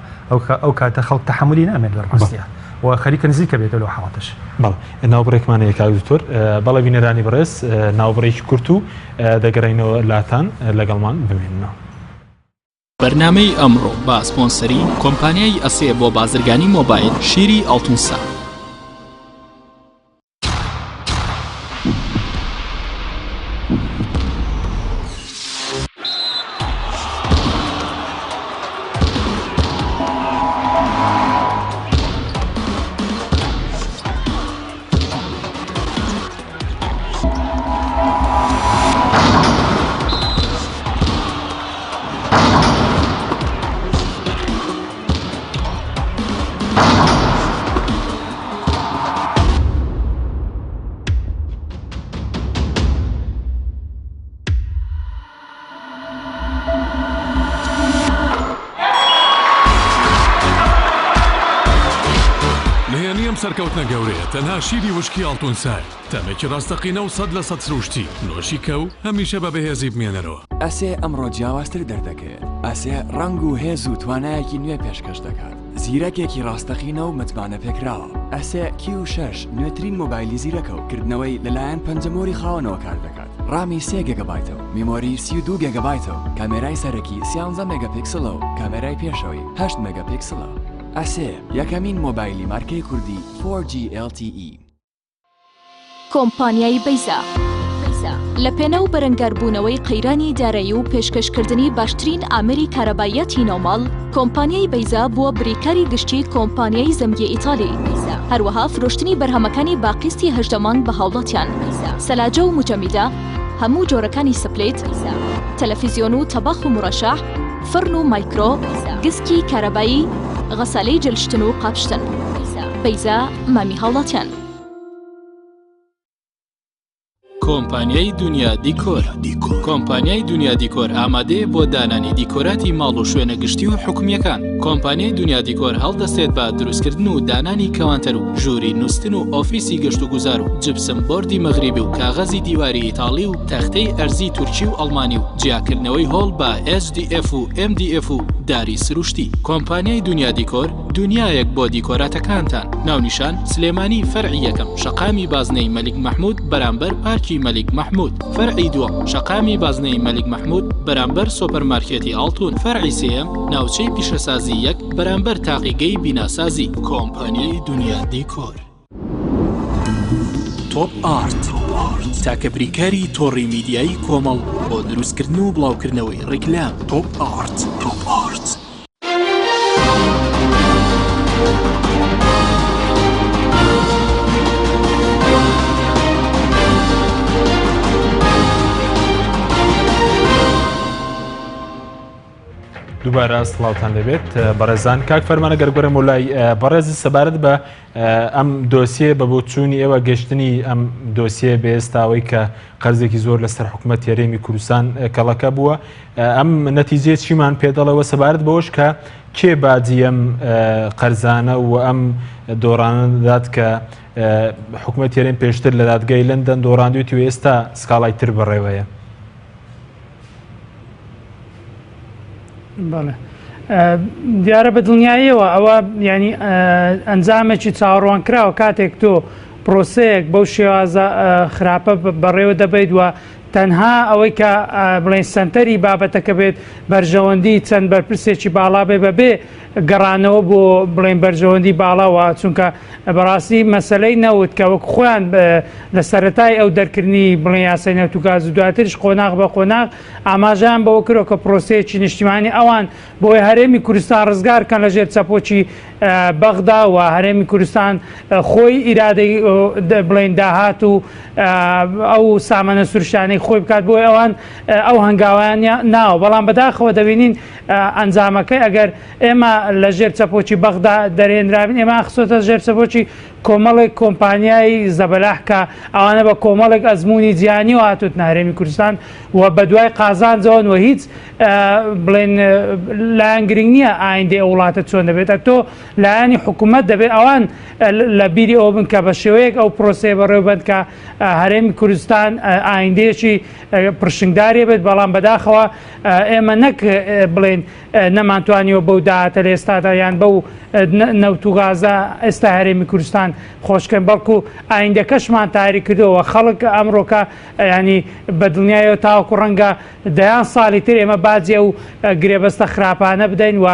C: ئەو کاتە خەڵک تەحملی نامێت لە ڕاستیە و خەریکە نزیکە بێتە لەو حاڵەتەش
A: بەڵێ ناوبڕێکمانەیە کاکتۆر بەڵێ بینەرانی بەڕێز ناوبڕێکی کورت و دەگەڕینەوە لاتان لەگەڵمان بمێنەوە.
F: بەرنامەی ئەمڕۆ با سپۆنسەری کۆمپانیای ئەسێ بۆ بازرگانی مۆبایل شیری ئەڵتونسا.
G: سەرکەوتنە گەورەیە تەنها شیری وشکی ئەڵتونسای تەمێکی ڕاستەقینە و 100% سروشتی نۆشی کەو هەمیشە بە بەهێزی بمێنەرەوە.
H: ئەسێ ئەمڕۆ جیاوازتر دەردەکەوێت. ئەسێ ڕەنگ و هێز و توانایەکی نوێ پێشکەش دەکات. زیرەکێکی ڕاستەقینە و متمانە پێکراوە. ئەسێ Q6 نوێترین مۆبایلی زیرەکە و کردنەوەی لەلایەن پەنجەمۆری خاوەنەوە کار دەکات. ڕامی 3 گیگابایتەوە، میمۆری 32 گیگابایتەوە، کامێرای سەرەکی 13 مێگاپیکسلە و کامێرای پێشەوەی 8 مێگاپیکسلە. ئەسێ یەکەمین مۆبایلی مارکەی کوردی 4G LTE.
I: کۆمپانیای بەیزا لە پێنە و بەرەنگاربوونەوەی قەیرانی دارایی و پێشکەشکردنی باشترین ئامێری کارەبایەتی نۆماڵ، کۆمپانیای بەیزا بووە بریکاری گشتی کۆمپانیای زەمگی ئیتالی. هەروەها فرۆشتنی بەرهەمەکانی باقیستی هەژدەمان بە هاوڵاتیان، سەلاجە و مجەمیدە، هەموو جۆرەکانی سپلێت، تەلەڤیزیۆن و تەباخ و مڕەشەح، فڕن و مایکرۆ، گسکی کارەبایی، غەسالەی جلشتن و قاپشتن. بەیزا مامی هاوڵاتیان.
F: کۆمپانیای دنیا دیکۆر. کۆمپانیای دنیا دیکۆر ئامادەیە بۆ دانانی دیکۆراتی ماڵ و شوێنە گشتی و حکومیەکان. کۆمپانیای دنیا دیکۆر هەڵدەستێت بە دروستکردن و دانانی کەوانتەر و ژووری نووسن و ئۆفیسی گەشت و گوزار و جبسم بۆردی مەغریبی و کاغەزی دیواری ئیتاڵی و تەختەی ئەرزی تورکی و ئەڵمانی و جیاکردنەوەی هۆڵ بە HDF و MDF و داری سروشتی. کۆمپانیای دنیا دیکۆر دنیایەک بۆ دیکۆراتەکانتان. ناونیشان سلێمانی فەرعی یەکەم، شەقامی بازنەی مەلیک مەحموود بەرامبەر پارکی مەلیک مەحموود. فەرعی دووەم، شەقامی بازنەی مەلیک مەحموود بەرامبەر سۆپەرمارکێتی ئاڵتون. فەرعی سێیەم، ناوچەی پیشەسازی یەک بەرامبەر تاقیگەی بیناسازی. کۆمپانیای دنیا دیکۆر. تۆپ ئارت تاکە بریکاری تۆڕی میدیایی کۆمەڵ بۆ دروستکردن و بڵاوکردنەوەی ڕیکلام. تۆپ ئارت.
A: دووبارە سڵاوتان دەبێت بەڕێزان. کاک فەرمانە گەرگۆرە مۆلای بەڕێزی سەبارەت بە ئەم دۆسیە بە بۆ چوونی ئێوە گەشتنی ئەم دۆسیە بە ئێستاوەی کە قەرزێکی زۆر لەسەر حکوومەت یاریێمی کوردستان کەڵەکە بووە، ئەم نەتیجێ چیمان پێدەڵەوە سەبارەت بەوەش کە کێ باجی ئەم قەرزانە و ئەم دۆڕانە دەدات کە حکوومەت یاریێن پێشتر لە دادگای لەندەن دۆڕاندوێتی و ئێستا سکاڵای تر بەڕێوەیە.
D: بەڵێ دیارە بە دڵنیاییەوە ئەوە ینی ئەنجامێکی چاوەڕوان کراوە کاتێک تۆ پرۆسەیەک بەو شێوازە خراپە بەڕێوە دەبیت وە تەنها ئەوەی کە بڵێن سنتەری بابەتەکە بێت بەرژەوەندی چەند بەرپرسێکی باڵا بێ بەبێ گەڕانەوە بۆ بڵێن بەرژەوەندی باڵاوە، چونکە بەڕاستی مەسلەی نەوت کە وەک خۆیان لە سەرەتای ئەو دەرکردنی بڵێن یاسای نەوت و گاز و دواتریش قۆناغ بە قۆناغ ئاماژیان بەوە کردەوە کە پرۆسەیەکی نیشتیمانی ئەوان بۆی هەرێمی کوردستان ڕزگارکەن لەژێر چەپۆکی بەغدا و هەرێمی کوردستان خۆی ئیرادەی بڵێن داهات و ئەو سامانە سروشتانەی خۆی بکات بۆی ئەوان ئەو هەنگاویان ناوە. بەڵام بەداخەوە دەبینین ئەنجامەکەی ئەگەر ئێمە لە ژێر چەپۆکی بەغدا دەرێنرابین، ئێمە ئەخسۆتە ژێر چەپۆکی کۆمەڵێک کۆمپانیای زەبەلاح کە ئەوانە بە کۆمەڵێک ئەزمموی جیانی و هاتووت هەرێمی کوردستان و بە دوای قازانجەوەن و هیچ بڵێن لایەن گرنگ نییە ئایندێ ئەو وڵاتە چۆن دەبێتە تۆ لایەنی حکوومەت دەبێت ئەوان لە بیری ئەو بن کە بە شێوەیەک ئەو پرۆسەیە بەڕێوەبند کە هەرێمی کوردستان ئایندێکی پرشنگداری بێت. بەڵام بەداخەوە ئێمە نەک بڵێن نەمانتوانیەوە بەو داهاتە لە ئێستادا یان بەو نەوت و غازە ئێستا هەرێمی کوردستان خۆشکەن، بەڵکو ئایندەکەشمان تاری کردەوە. خەڵک ئەمڕۆکە ینی بە دڵنیایەوە تاوەکو ڕەنگە دەیان ساڵی تر ئێمە باجێ و گرێبەستە خراپانە بدەین و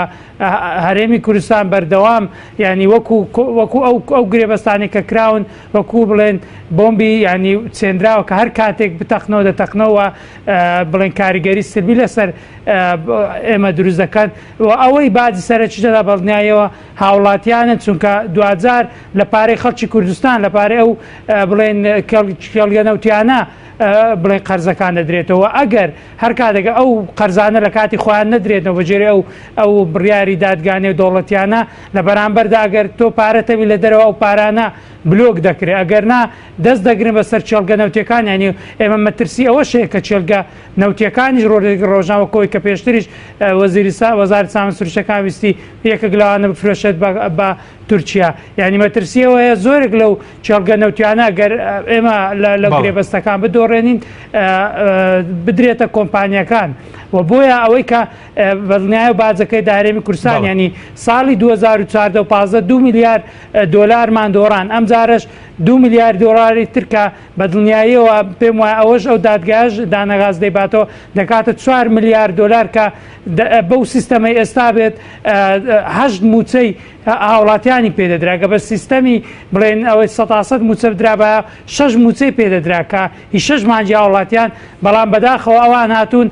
D: هەرێمی کوردستان بەردەوام ینی وەکو ئەو گرێبەستانی کە کراون وەکو بڵێن بۆمبی ینی چێنراوە کە هەر کاتێک بتەقنەوە دەتەقنەوە بڵێن کاریگەری سلبی لەسەر ئێمە دروست دەکەن و ئەوەی باجی سەرچدەدا بەڵنیایەوە هاوڵاتیانە، چونکە دوجار لە پارەی خەڵکی کوردستان لە پارەی ئەو بڵێن کێڵگەنەوتیانە بڵێن قەرزەکان دەدرێتەوە. ئەگەر هەر کاتێکە ئەو قەرزانە لە کاتی خۆیان نەدرێتەوە بەجێرە ئەو بڕیاری دادگانێ و دەوڵەتیانە لە بەرامبەردا ئەگەر تۆ پارەتەوی لە دەرەوە ئەو پارانە بلۆک دەکرێت، ئەگەر نا دەست دەگرن بەسەر چێلگە نەوتیەکان. ینی ئێمە مەترسی ئەوە شەیە کە چێلگە نەوتیەکانیش ڕۆژناوەکەوەی کە پێشتریش وەزارەتی سامانە سروشتیەکان ویستی یەکێک لەوانە بفرۆشێت بە تورکیا. ینی مەترسیەوەیە زۆرێک لەو چێلگە نەوتیانە گەر ئێمە لە گرێبەستەکان بدۆڕێنین بدرێتە کۆمپانیەکان و بۆیە ئەوەی کە بەڵنیایە باجەکەی هەرێمی کوردستان ینی ساڵی 2014 2 میلیارد دۆلارمان دۆڕان، ئەم جارش 2 میلیارد دلاری ترکە بە دڵنیاییەوە پێم وایە ئەوەش ئەو دادگاش دانەغاز دەیباتەوە دەکاتە 4 میلیارد دلار کە بەو سیستەمەی ئێستا بێت 8 موچەی هاوڵاتیانی پێدەدرا کە بە سیستەمی بڵێن ئەوەی 100 موچە بدرا بە 6 موچەی پێدەدرا کە هی 6 مانجی هاوڵاتیان بەڵام بەداخەوە ئەوان هاتوون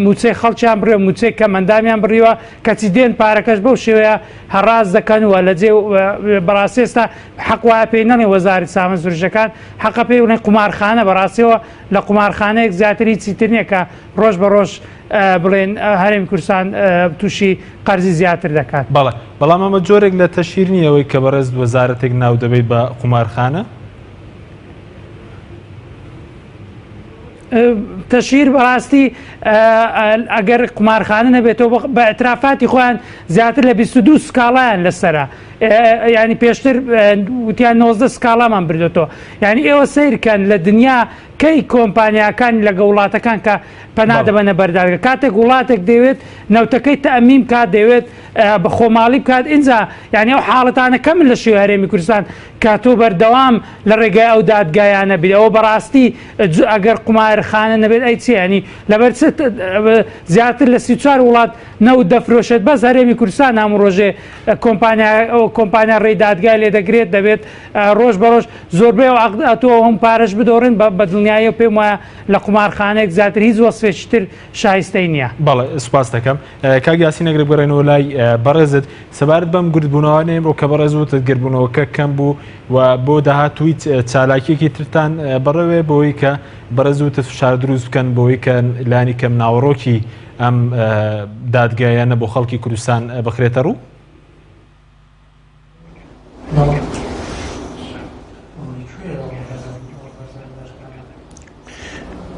D: موچەی خەڵکیان بڕێ موچەی کە مەندامیان بڕیوە کەچی دێن پارەکەش بەو شێوەیە هەڕاز دەکەنوە لە جێ بەڕاستی ئێستا حەق وایە پێی نەڵێ وەزارەتی سامانە سروشتەکان حەقە پێی وڵێن قومارخانە بەڕاستیەوە لە قومارخانەیەک زیاتری چیتر نییە کە ڕۆژ بە ڕۆژ بڵێن هەرێمی کوردستان تووشی قەرزی زیاتر دەکات.
A: بەڵام ئەمە جۆرێک لە تەشیر نیەوەی کە بەڕێز وەزارەتێک ناو دەبێت بە قومارخانە؟
D: تەشیر بەڕاستی ئەگەر قومارخانە نەبێتەوە بە ئەترافاتی خۆیان زیاتر لە 22 سکاڵیان لەسرە ینی پێشتر وتیان 90 سکاڵامان بردێتەوە ینی ئێوە سیرکەن لە دنیا کەی کۆمپانیاکانی لەگە وڵاتەکان کە پەنا دەبەنە بەردارگە کاتێک وڵاتێک دەوێت نەوتەکەی تەمیم کات دەوێت بە خۆماڵی بکات ئینجا یعنی ئەو حاڵەتانە کەمن لە شێوە هەرێمی کوردستان کاتۆ بەردەوام لە ڕێگای ئەو دادگایانە بێت ئەوە بەڕاستی ئەگەر قومارخانە نەبێت ئەی چی ینی لەبەر زیاتر لە 34 وڵات نەوت دەفرۆشێت بەس هەرێمی کوردستان هەموو ڕۆژێ کۆمپانیا ڕێی دادگای لێ دەگرێت دەبێت ڕۆژ بە ڕۆژ زۆربەی ئەتۆ هەم پارەش بدۆڕن بە دڵنیاییە پێم وایە لە قومارخانەیەک زیاتر هیچ وەسفێکی تر شایستەی نییە.
A: بەڵێ سوپاس دەکەم کاگیاسی نەگرێت بڕێنەوە لای بەڕێزت سەبارەت بەم گردبوونەوە نێمڕۆ کە بەڕێزوتت گردبوونەوەکە کەم بوو و بۆ داهاتووی چالاکیەکی ترتان بەڕێوێ بۆی کە بەڕێزوتت فشار دروست بکەن بۆی کە لانی کەم ناوەڕۆکی ئەم دادگایانە بۆ خەڵکی کوردستان بخرێتە ڕوو؟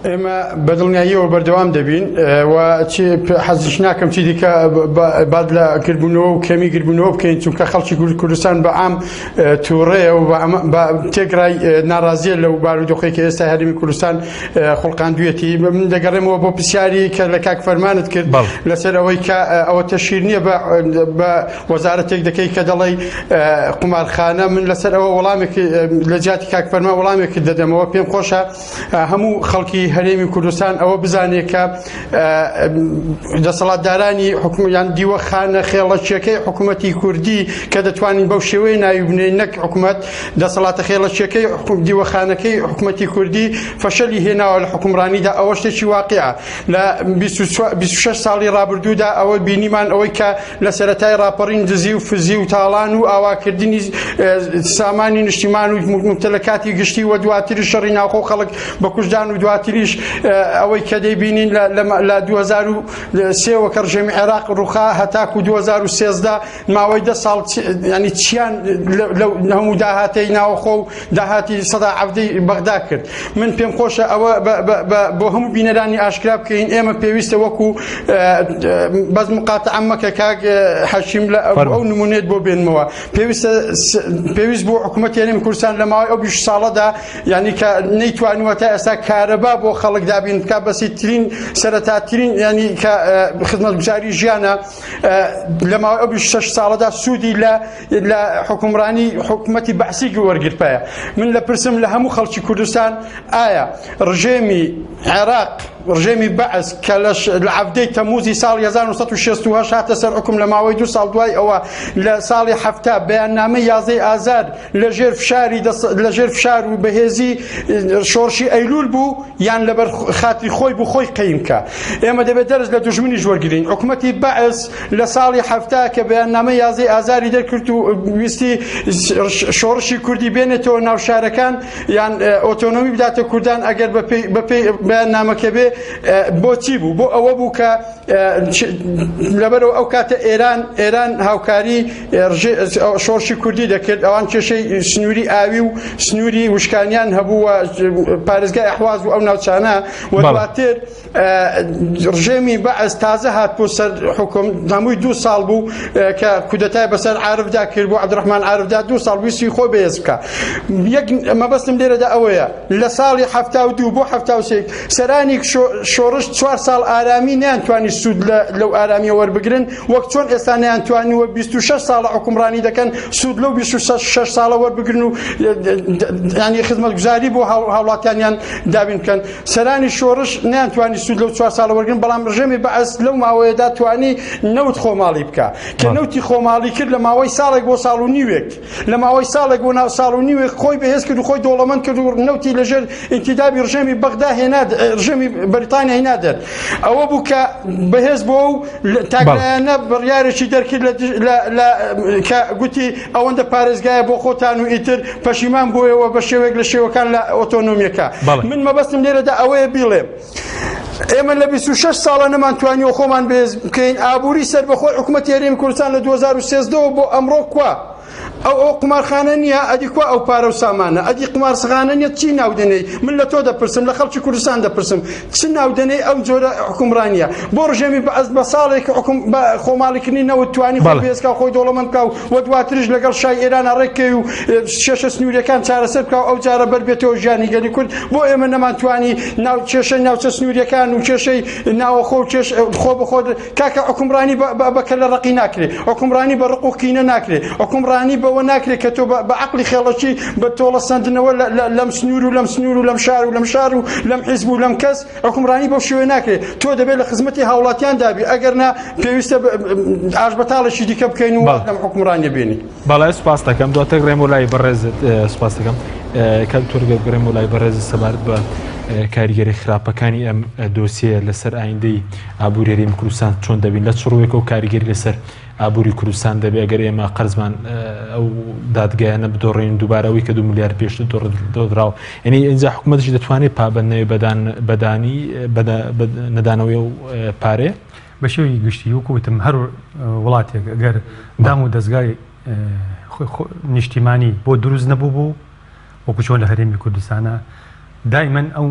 E: ئێمە بەدڵنیاییەوە بەردەوام دەبین و حەزیش ناکەم چی دیکە بعد لە گربوونەوە و کەمی گربوونەوە بکەین چونکە خەڵکی کوردستان بە عام تووڕێە و بە تێگرای ناڕازیە لەو بارودۆخی کە ئێستا هەرێمی کوردستان خوڵقاندوویەتی من دەگەڕێمەوە بۆ پرسیاری کە لە کاک فەرمانت کرد لەسەر ئەوەی کە ئەوە تەشیر نییە بە وەزارەتێک دەکەی کە دەڵێ قومارخانە من لەسەر ئەوە وەڵامێک لە جاتی کاک فەرمان وەڵامێک دەدەمەوە پێم خۆشە هەموو خەڵکی هەرێمی کوردستان ئەوە بزانێت کە دەسەڵاتدارانی حکومەتیان دیوەخانە خێڵەچیەکەی حکوومەتی کوردی کە دەتوانین بەو شێوەیە ناوی بنێن نەک حکوومەت دەسەڵاتە خێڵەچیەکەی دیوەخانەکەی حکوومەتی کوردی فەشەلی هێناوە لە حکومڕانیدا ئەوە شتێکی واقعە لە 26 ساڵی ڕابردوودا ئەوە بینیمان ئەوەی کە لە سەرەتای ڕاپەڕین دزی و فزی و تاڵان و ئاواکردنی سامانی نیشتیمان و ممتلەکاتی گشتی و دواتری شەڕی ناوخۆ خەڵک بە کوژدان و دواتری ئەوەی کە دەیبینین لە 2003 کە ڕژێمی عێراق ڕووخا هەتاکو 2013 ماوەی 10 ساڵ ینی چیان لە هەموو داهاتەی ناوەخۆ و داهاتی سەدا عەودەی بەغدا کرد من پێم خۆشە ئەوە بۆ هەموو بینەرانی ئاشکرا بکەین ئێمە پێویستە وەکو بەس مقاتعە مەکە کاک حەشیم لە ئەو نمونێت بۆ بێنمەوە پێویست بۆ حکوومەتی هەرێمی کوردستان لە ماوەی ئەو 20 ساڵەدا ینی کە نەیتوانیوە تا ئێستا کارەبا بۆ خەڵک دابین بکە بەسیترین سەرەتاترین ینی کە خزمەتگوزاری ژیانە لە ماوەی ئەو 26 ساڵەدا سوودی لە حکومڕانی حکوومەتی بەعسیگی وەرگرتپایە من لە پرسم لە هەموو خەڵکی کوردستان ئایا ڕژێمی عێراق ڕژێمی بەعس کە لە عەودەی تەمووزی ساڵی 1968 هاتە سەر حکم لە ماوەی 2 ساڵ دوای ئەوە لە ساڵی هەفتا بەیاننامەی 11 ئازار لەژێر فشار و بەهێزی شۆڕشی ئەیلول بوو یان لەبەر خاتری خۆی بوو خۆی قەیمکە ئێمە دەبێت دەرز لە دوژمنیش وەرگرین حکوومەتی بەعس لە ساڵی هەفتا کە بەیاننامەی 11 ئازاری دەرکرد و ویستی شۆڕشی کوردی بێنێتەوە ناو شارەکان یان ئۆتۆنۆمی بداتە کوردان ئەگەر بەپێی بەیاننامەکە بێ بۆچی بوو بۆ ئەوە بوو کە لەبەرەوە ئەو کاتە ئێران هاوکاری شۆڕشی کوردی دەکرد ئەوان کێشەی سنووری ئاوی و سنووری وشکانیان هەبوو پارێزگای ئەحواز و ئەو ناوچانە و دواتر ڕژێمی بەعس تازە هات بۆ سەر حکم هەمووی 2 ساڵ بوو کە کودەتای بەسەر عارفدا کرد بۆ عەبدوڕەحمان عارفدا 2 ساڵ ویستی خۆی بەهێز بکە یەک مەبەستم لێرەدا ئەوەیە لە ساڵی 72 بۆ 73 سەرانی شۆڕش 4 ساڵ ئارامی نیانتوانی سوود لەو ئارامی وەربگرن وەک چۆن ئێستا نیانتوانیوە 26 ساڵە حکومڕانی دەکەن سوود لەو 26 ساڵە وەربگرن و ینی خزمەتگوزاری بۆ هاوڵاتیانیان دابین بکەن. سەرانی شۆڕش نیانتوانی سوود لەو 4 ساڵە وەرگن، بەڵام ڕژێمی بەعەز لەو ماوەیەدا توانی نەوت خۆماڵی بکە کە نەوتی خۆماڵی کرد لە ماوەی ساڵێک بۆ ساڵ و نیوێک، لە ماوەی ساڵێک بۆ ناو ساڵ و نیوێک خۆی بەهێز کرد و خۆی دەوڵەمەند کرد و نەوتی لەژێر ئینتیدابی ڕژێمی بەغدا هێنا، ڕژێمی بەریتانیا هێنا دەر. ئەوە بوو کە بەهێز بۆ و تاگرایانە بڕیارێکی دەرکرد کە گوتی ئەوەندە پارێزگایە بۆ خۆتان و ئیتر پەشیمان بۆیەوە بە شێوەیەک لە شێوەکان لە ئۆتۆنۆمیەکە. من مەبەستم لێرەدا ئەوەیە بیڵێم ئێمە لە 26 ساڵە نەمانتوانیەوە خۆمان بێز بکەین. ئابووری سەربەخۆی حکوومەتی هەرێمی کوردستان لە 2013 بۆ ئەمڕۆ کووە؟ ئەو قمارخانە نییە، ئەدی کوا ئەو پارە و سامانە؟ ئەدی قمارخانە نیە، چی ناودنەی؟ من لە تۆ دەپرسم، لە خەڵکی کوردستان دەپرسم، چ ناودنەی ئەو جۆرە حکومڕانیە؟ بۆ ڕژێمی بە ساڵێک خۆماڵیکردنی نەوت توانی خۆی بێزکا خۆی دەوڵەمەند بکا و دواتریش لەگەڵ شای ئێرانە ڕێککەی و شێشە سنووریەکان چارەسەر بکا و ئەو جارە بەربێتەوە ژیانی گەلی کورد. بۆ ئێمە نەمانتوانی کێشەی ناوچە سنووریەکان و کێشەی ناوەخۆ و خۆ بەخۆ کاکە حکومڕانی بەکە لە ڕقی ناکرێ، حکومڕانی بە ڕق و کینە ناکرێ، حکومڕانی بەوە ناکرێت کە تۆ بە عەقڵی خێڵەکی بە تۆڵە سەندنەوە لەم سنوور و لەم سنوور و لەم شار و لەم شار و لەم حیزب و لەم کەس حکومڕانی بەو شێوەیە ناکرێت. تۆ دەبێت لە خزمەتی هاوڵاتیان دابی، ئەگەرنا پێویستە ئاژبەتاڵێکی دیکە بکەین و لەم حکومڕانیە بێنی.
A: بەڵای سوپاس دەکەم، دواتر گرێم و لای بەڕێزت سوپاس دەکەم کەلتۆرگە گرێم و لای بەڕێزت سەبارەت بە کاریگەری خراپەکانی ئەم دۆسیە لەسەر ئایندەی ئابووری هەرێمی کوردستان چۆن دەبین، لە چڕوێک و کاریگەری لەسەر ئابووری کوردستان دەبێت ئەگەر ئێمە قەرزمان ئەو دادگایانە بدۆڕین دووبارەوەی کە 2 میلیارد پێشتر دۆدراوە. یعنی ئینجا حکوومەتش دەتوانێت پابەندنەوەی بەدانی نەدانەوەی و پارێ
C: بە شێوی گشتی وەکوتم هەر وڵاتێک ئەگەر دام و دەستگای نیشتیمانی بۆ دروست نەبوو بوو وەکو چۆن لە هەرێمی کوردستانە دایمەن ئەو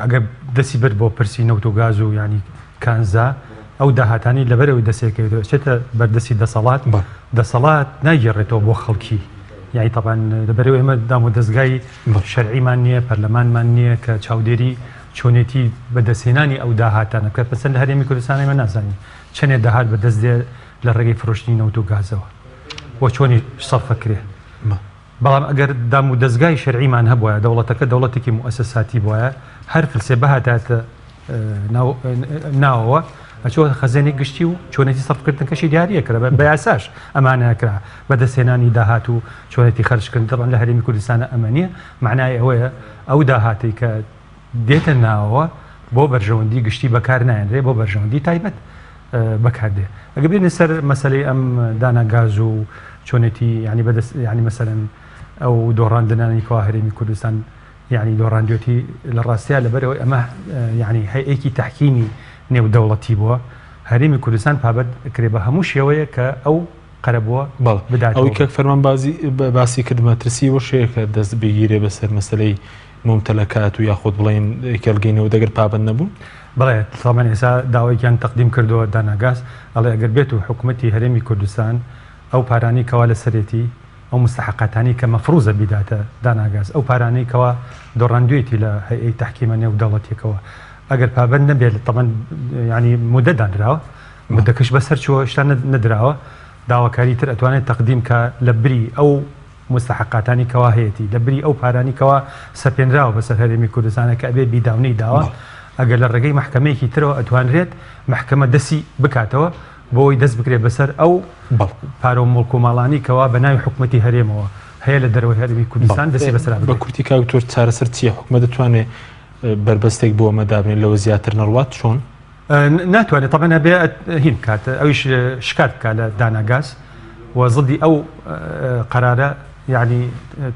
C: ئەگەر دەستی برد بۆ پرسی نەوت و گاز و ینی کانزا ئەو داهاتانی لەبەرەوەی دەسێکەوێت چێتە بەردەستی دەسەڵات ناگەڕێتەوە بۆ خەڵکی. یعنی طبعا لەبەرەوەی ئێمە دام و دەستگای شەرعیمان نییە، پەرلەمانمان نییە کە چاودێری چۆنێتی بەدەستهێنانی ئەو داهاتانە بکات. پەسەند لە هەرێمی کوردستان ئێمە نازانین چەندێ داهات بەدەست دێ لە ڕێگەی فرۆشتنی نەوت و گازەوە بۆ چۆنی سەرفەکرێ. بەڵام ئەگەر دام و دەستگای شەرعیمان هەبووە، دەوڵەتەکە دەوڵەتێکی مؤسساتی بووە، هەر فلسێ بەهاتاتە ناوەوە ئەچۆ خەزانێک گشتی و چۆنێتی سەرفکردنەکەشی دیاریەکرا بە یاساش ئەمانەکرا بەدەستهێنانی داهات و چۆنێتی خەرجکردن. دەڵێن لە هەرێمی کوردستانە ئەمە نییە، معنای ئەوەیە ئەو داهاتی کە دێتە ناوەوە بۆ بەرژەوەندی گشتی بەکار نایەنرێ، بۆ بەرژەوەندی تایبەت بەکاردێ. ئەگە بێنە سەر مەسەلەی ئەم داناگاز و چۆنێتی ینی بەدەست ینی مەسەلەن ئەو دۆڕاندنانی کەوا هەرێمی کوردستان ینی دۆڕاندوێتی لە ڕاستیە لەبەرەوەی ئەمە ینی هەیەکی تحکیمی نێودەوڵەتی بووە. هەرێمی کوردستان پابەت کرێ بە هەموو شێوەیە کە ئەو قەرەبووە بدات.
A: ئەوەی کە فەرمان باسی کردمە ترسی وە شەیەکە دەست بگیرێ بەسەر مەسەلەی ممتلەکات و یاخود بڵێن کێڵگەینەوە دەگەر پابەند نەبوو.
C: بڵێ تامان ئێستا داوایان تەقدیم کردەوە داناگاز ئەڵێ ئەگەر بێت و حکوومەتی هەرێمی کوردستان ئەو پارانی کەوا لە سەرێتی ئەو مستحقاتانی کە مەفروزە بیداتە داناگاز، ئەو پارانەی کەوا دۆڕاندوێتی لە هەیەی تحکیمە نێودەوڵەتیەکەوە ئەگەر پابەند نەبێت تەمان ینی مودە دانراوە مدەکەش بەسەر چوە شتان نەدراوە، داواکاری تر ئەتوانێت تەقدیم کە لە بری ئەو مستحقاتانی کەوا هەیەی لە بری ئەو پارانی کەوا سەپێنراوە بەسەر هەرێمی کوردستانە کە ئەبێ بیداونەی داوە ئەگەر لە ڕێگەی محکەمەیەکی ترەوە ئەتوانرێت محکەمە دەسی بکاتەوە بۆی دەست بکرێت بەسەر ئەو پارە و مڵک و ماڵانی کەوا بە ناوی حکوومەتی هەرێمەوە هەیە لە دەرەوەی هەرێمی کوردستان دەستی بەسەر
A: بە کورتی کاکتۆر چارەسەر چییە؟ حکوومەت دەتوانێت بربەستێک بۆ ئەمە دابنێت لەوە زیاتر نەڕوات چۆن؟
C: ناتوانێت طبعا هەبێ هین کات ئەویش شکات بکات لە داناگاز و زڵدی ئەو قەرارە یعنی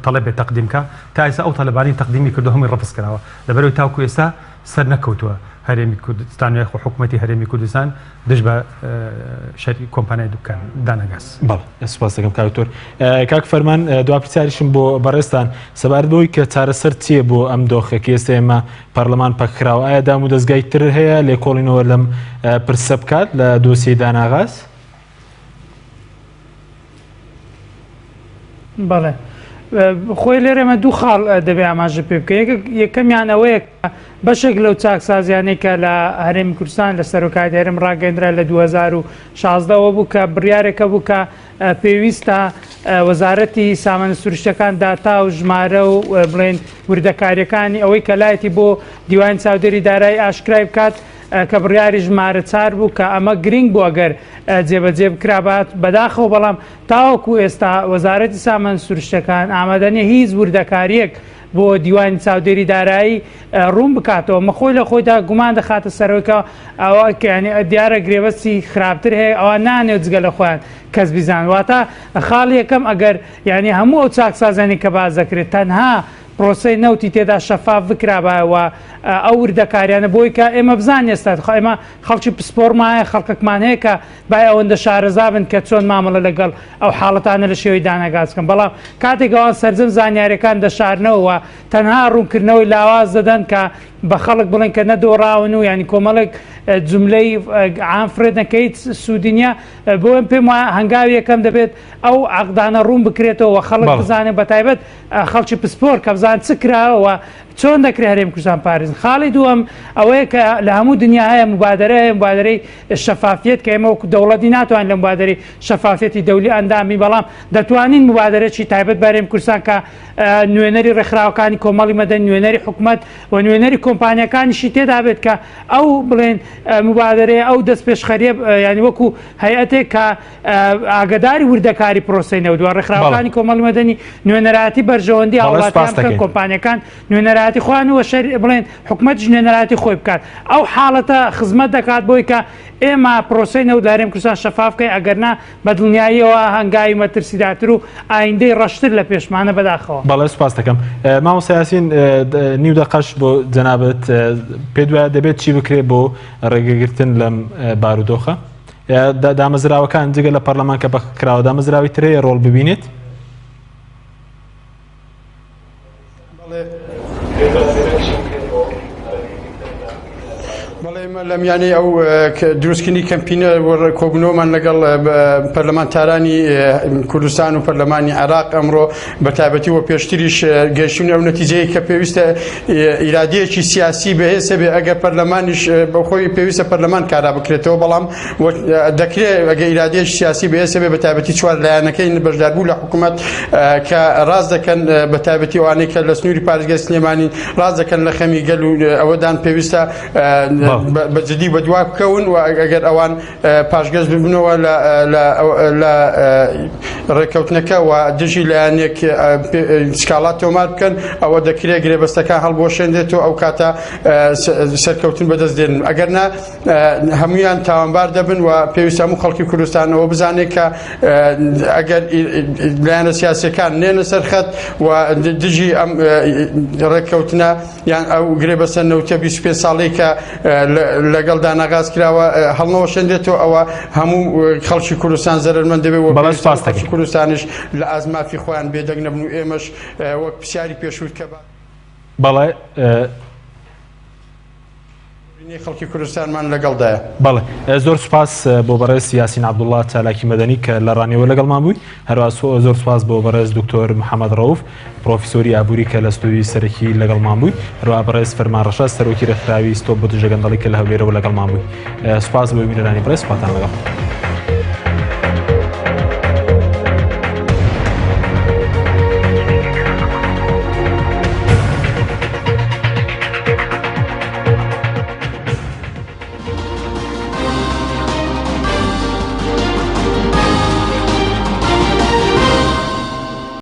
C: تەڵەبێت تەقدیمکە تا ئێستا ئەو تەلەبانی تەقدیمی کردو هەمووی ڕەفز کراوە لەبەرەوەی تاوکو ئێستا سەر نەکەوتووە هەرێمی کوردستان و حکوومەتی هەرێمی کوردستان دژ بە شەری کۆمپانیای دوکان داناگاز.
A: بەڵێ سوپاس دەکەم کاکتۆر. کاک فەرمان دوا پرسیاریشم بۆ بەڕێستان سەبارەت بەوەی کە چارەسەر چییە بۆ ئەم دۆخێک ئێستا ئێمە پەرلەمان پەکراوە، ئایا دام و دەستگای تر هەیە لێکۆڵینەوە لەم پرسە بکات لە دۆسیەی داناغاز؟
D: بەڵێ خۆی لێرەمە دوو خاڵ دەبێ ئاماژە پێ بکە. یەکەمیان ئەوەیە بەشێک لەو چاکسازیانەی کە لە هەرێمی کوردستان لە سەرۆکای هەرێم ڕاگەندرا لە 2016ەوە بوو کە بڕیارێکە بوو کە پێویستە وەزارەتی سامانە سروشتەکان داتا و ژمارە و بڵێن وردەکاریەکانی ئەوەی کە لایەتی بۆ دیوانی چاودێری دارایی ئاشکرای بکات کە بڕیاری ژمارە چار بوو کە ئەمە گرنگ بوو ئەگەر جێبەجێ بکرابات بەداخەوە بەڵام تاوەکو ئێستا وەزارەتی سامانە سروشتەکان ئامادەنیە هیچ وردەکاریەک بۆ دیوانی چاودێری دارایی ڕوون بکاتەوە مەخۆی لە خۆیدا گومان دەخاتە سەرەوەیکە ئەوە دیارە گرێبەستی خراپتر هەیە ئەوە نانێت جگە لە خۆیان کەس بیزان واتە خاڵی یەکەم ئەگەر یعنی هەموو ئەو چاکسازانی کە باز دەکرێت تەنها پرۆسەی نەوتی تێدا شەفاف بکرابەوە ئەو وردەکاریانە بۆی کە ئێمە بزان ئێستا ئێمە خەڵکی پسپۆرمایە خەڵکەکمان هەیە کە بای ئەوەندە شارەزا بن کە چۆن مامەڵە لەگەڵ ئەو حاڵەتانە لە شێوەی دانەگازکەن بەڵام کاتێکەوە سەرجەم زانیاریەکان دەشارنەوە تەنها ڕوونکردنەوەی لاواز دەدەن کە بە خەڵک بڵێن کە نەدۆڕاون و ینی کۆمەڵێک جملەی ئامفرێت نەکەیت سوودینیا بۆ ئەم پێم وایە هەنگاوی یەکەم دەبێت ئەو عەقدانە ڕوون بکرێتەوە خەڵک بزانێت بەتایبەت خەڵکی پسپۆر کە بزان چ کراوە چۆن دەکرێت هەرێمی کوردستان پارێزن. خاڵی دووەم ئەوەیە کە لە هەموو دنیا هەیە مبادرەی شەفافیت کە ئێمە وەکو دەوڵەتی ناتوان لە مبادرەی شەفافیەتی دەولی ئەندامی بەڵام دەتوانین مبادرەی تایبەت بە هەرێمی کوردستان کە نوێنەری ڕێکخراوەکانی کۆمەڵی مەدەنی نوێنەری حکوومەت و نوێنەری کۆمپانیەکانیشی تێدا بێت کە ئەو بڵێن مبادرەیە ئەو دەست پێشخەریە ینی وەکو هەیئەتێک کە ئاگداری وردەکاری پرۆسەی نەودووە ڕێکخراوەکانی کۆمەڵی مەدەنی نوێنەراتی بەرژەوەندی هاوڵاتیان بکەن کۆمپانیەکان نوێنەراتی خوانەوە بڵێن حکوومەت نوێنەراتی خۆی بکات ئەو حاڵەتە خزمەت دەکات بۆی کە ئێمە پرۆسەی نەود لە هەرێمی کوردستان شەفاف بکەین ئەگەرنا بە دڵنیاییەوە هەنگاوی مەترسیداتر و ئایندەی ڕەشتر لە پێشمانە بەداخەوە.
A: بەڵێ سوپاس دەکەم مامۆستا یاسین نیو دەقەش بۆ جەنابەت پێ دوایە دەبێت چی بکرێت بۆ ڕێگەگرتن لەم بارودۆخە دامەزراوەکان جگە لە پەرلەمان کە بەکراوە دامەزراوی ترەیە ڕۆڵ ببینێت؟
E: لە میانەی ئەو دروستکردنی کەمپینە کۆبوونەوەمان لەگەڵ پەرلەمانتارانی کوردستان و پەرلەمانی عێراق ئەمڕۆ بە تایبەتی وە پێشتریش گەیشتون ئەو نەتیجەیە کە پێویستە ئیرادەیەکی سیاسی بەهێزە بێ ئەگە پەرلەمانیش بەخۆی پێویستە پەرلەمان کارا بکرێتەوە بەڵام دەکرێت ئەگە ئیرادەیەکی سیاسی بەهێزە بێ بە تایبەتی چوار لایەنەکەی بەشداربوو لە حکوومەت کە ڕاز دەکەن بە تایبەتی ئەوانەی کە لە سنووری پارێزگای سلێمانی ڕاز دەکەن لە خەمی گەل و ئەوەدان پێویستە بەجددی بەدوا بکەون و ئەگەر ئەوان پاشگەز ببنەوە لە ڕێکەوتنەکە و دژی لایەنێک سکاڵات تۆمار بکەن ئەوە دەکرێت گرێبەستەکان هەڵبۆشێندێتەوە ئەو کاتە سەرکەوتن بەدەست دێن ئەگەرنا هەمویان تاوانبار دەبن و پێویستە هەموو خەڵکی کوردستانەوە بزانێت کە ئەگەر لایەنە سیاسیەکان نێنە سەرخەت و دژی ئەم ڕێکەوتنە یان ئەو گرێبەستە 25 ساڵی کە لەگەڵ داناغاز کراوە هەڵنەوە شێندێتەوە ئەوە هەموو خەڵکی کوردستان زەرمەند دەبێت و خەڵکی کوردستانیش لە ئازمافی خۆیان بێدەنگ نەبن و ئێمەش وەک پرسیاری پێشووت کە
A: بەڵێ
E: خەڵکی کوردستانمان لەگەڵدایە.
A: بەڵێ زۆر سوپاس بۆ بەڕێز یاسین عەبدوڵڵا چالاکی مەدەنی کە لە ڕانیەوە لەگەڵمان بووی هەروە زۆر سوپاس بۆ بەڕێز دکتۆر محەممەد ڕەوف پرۆفیسۆری ئابووری کە لە ستۆدیۆی سەرەکی لەگەڵمان بووی هەروە بەڕێز فەرمانڕەشاد سەرۆکی ڕێکخراوی ستۆپ بۆ دژە گەندەڵی کە لە هەولێرەوە لەگەڵمان بووی سوپاس بۆ بینەرانی بەڕێز سوپاتان لەگەڵ.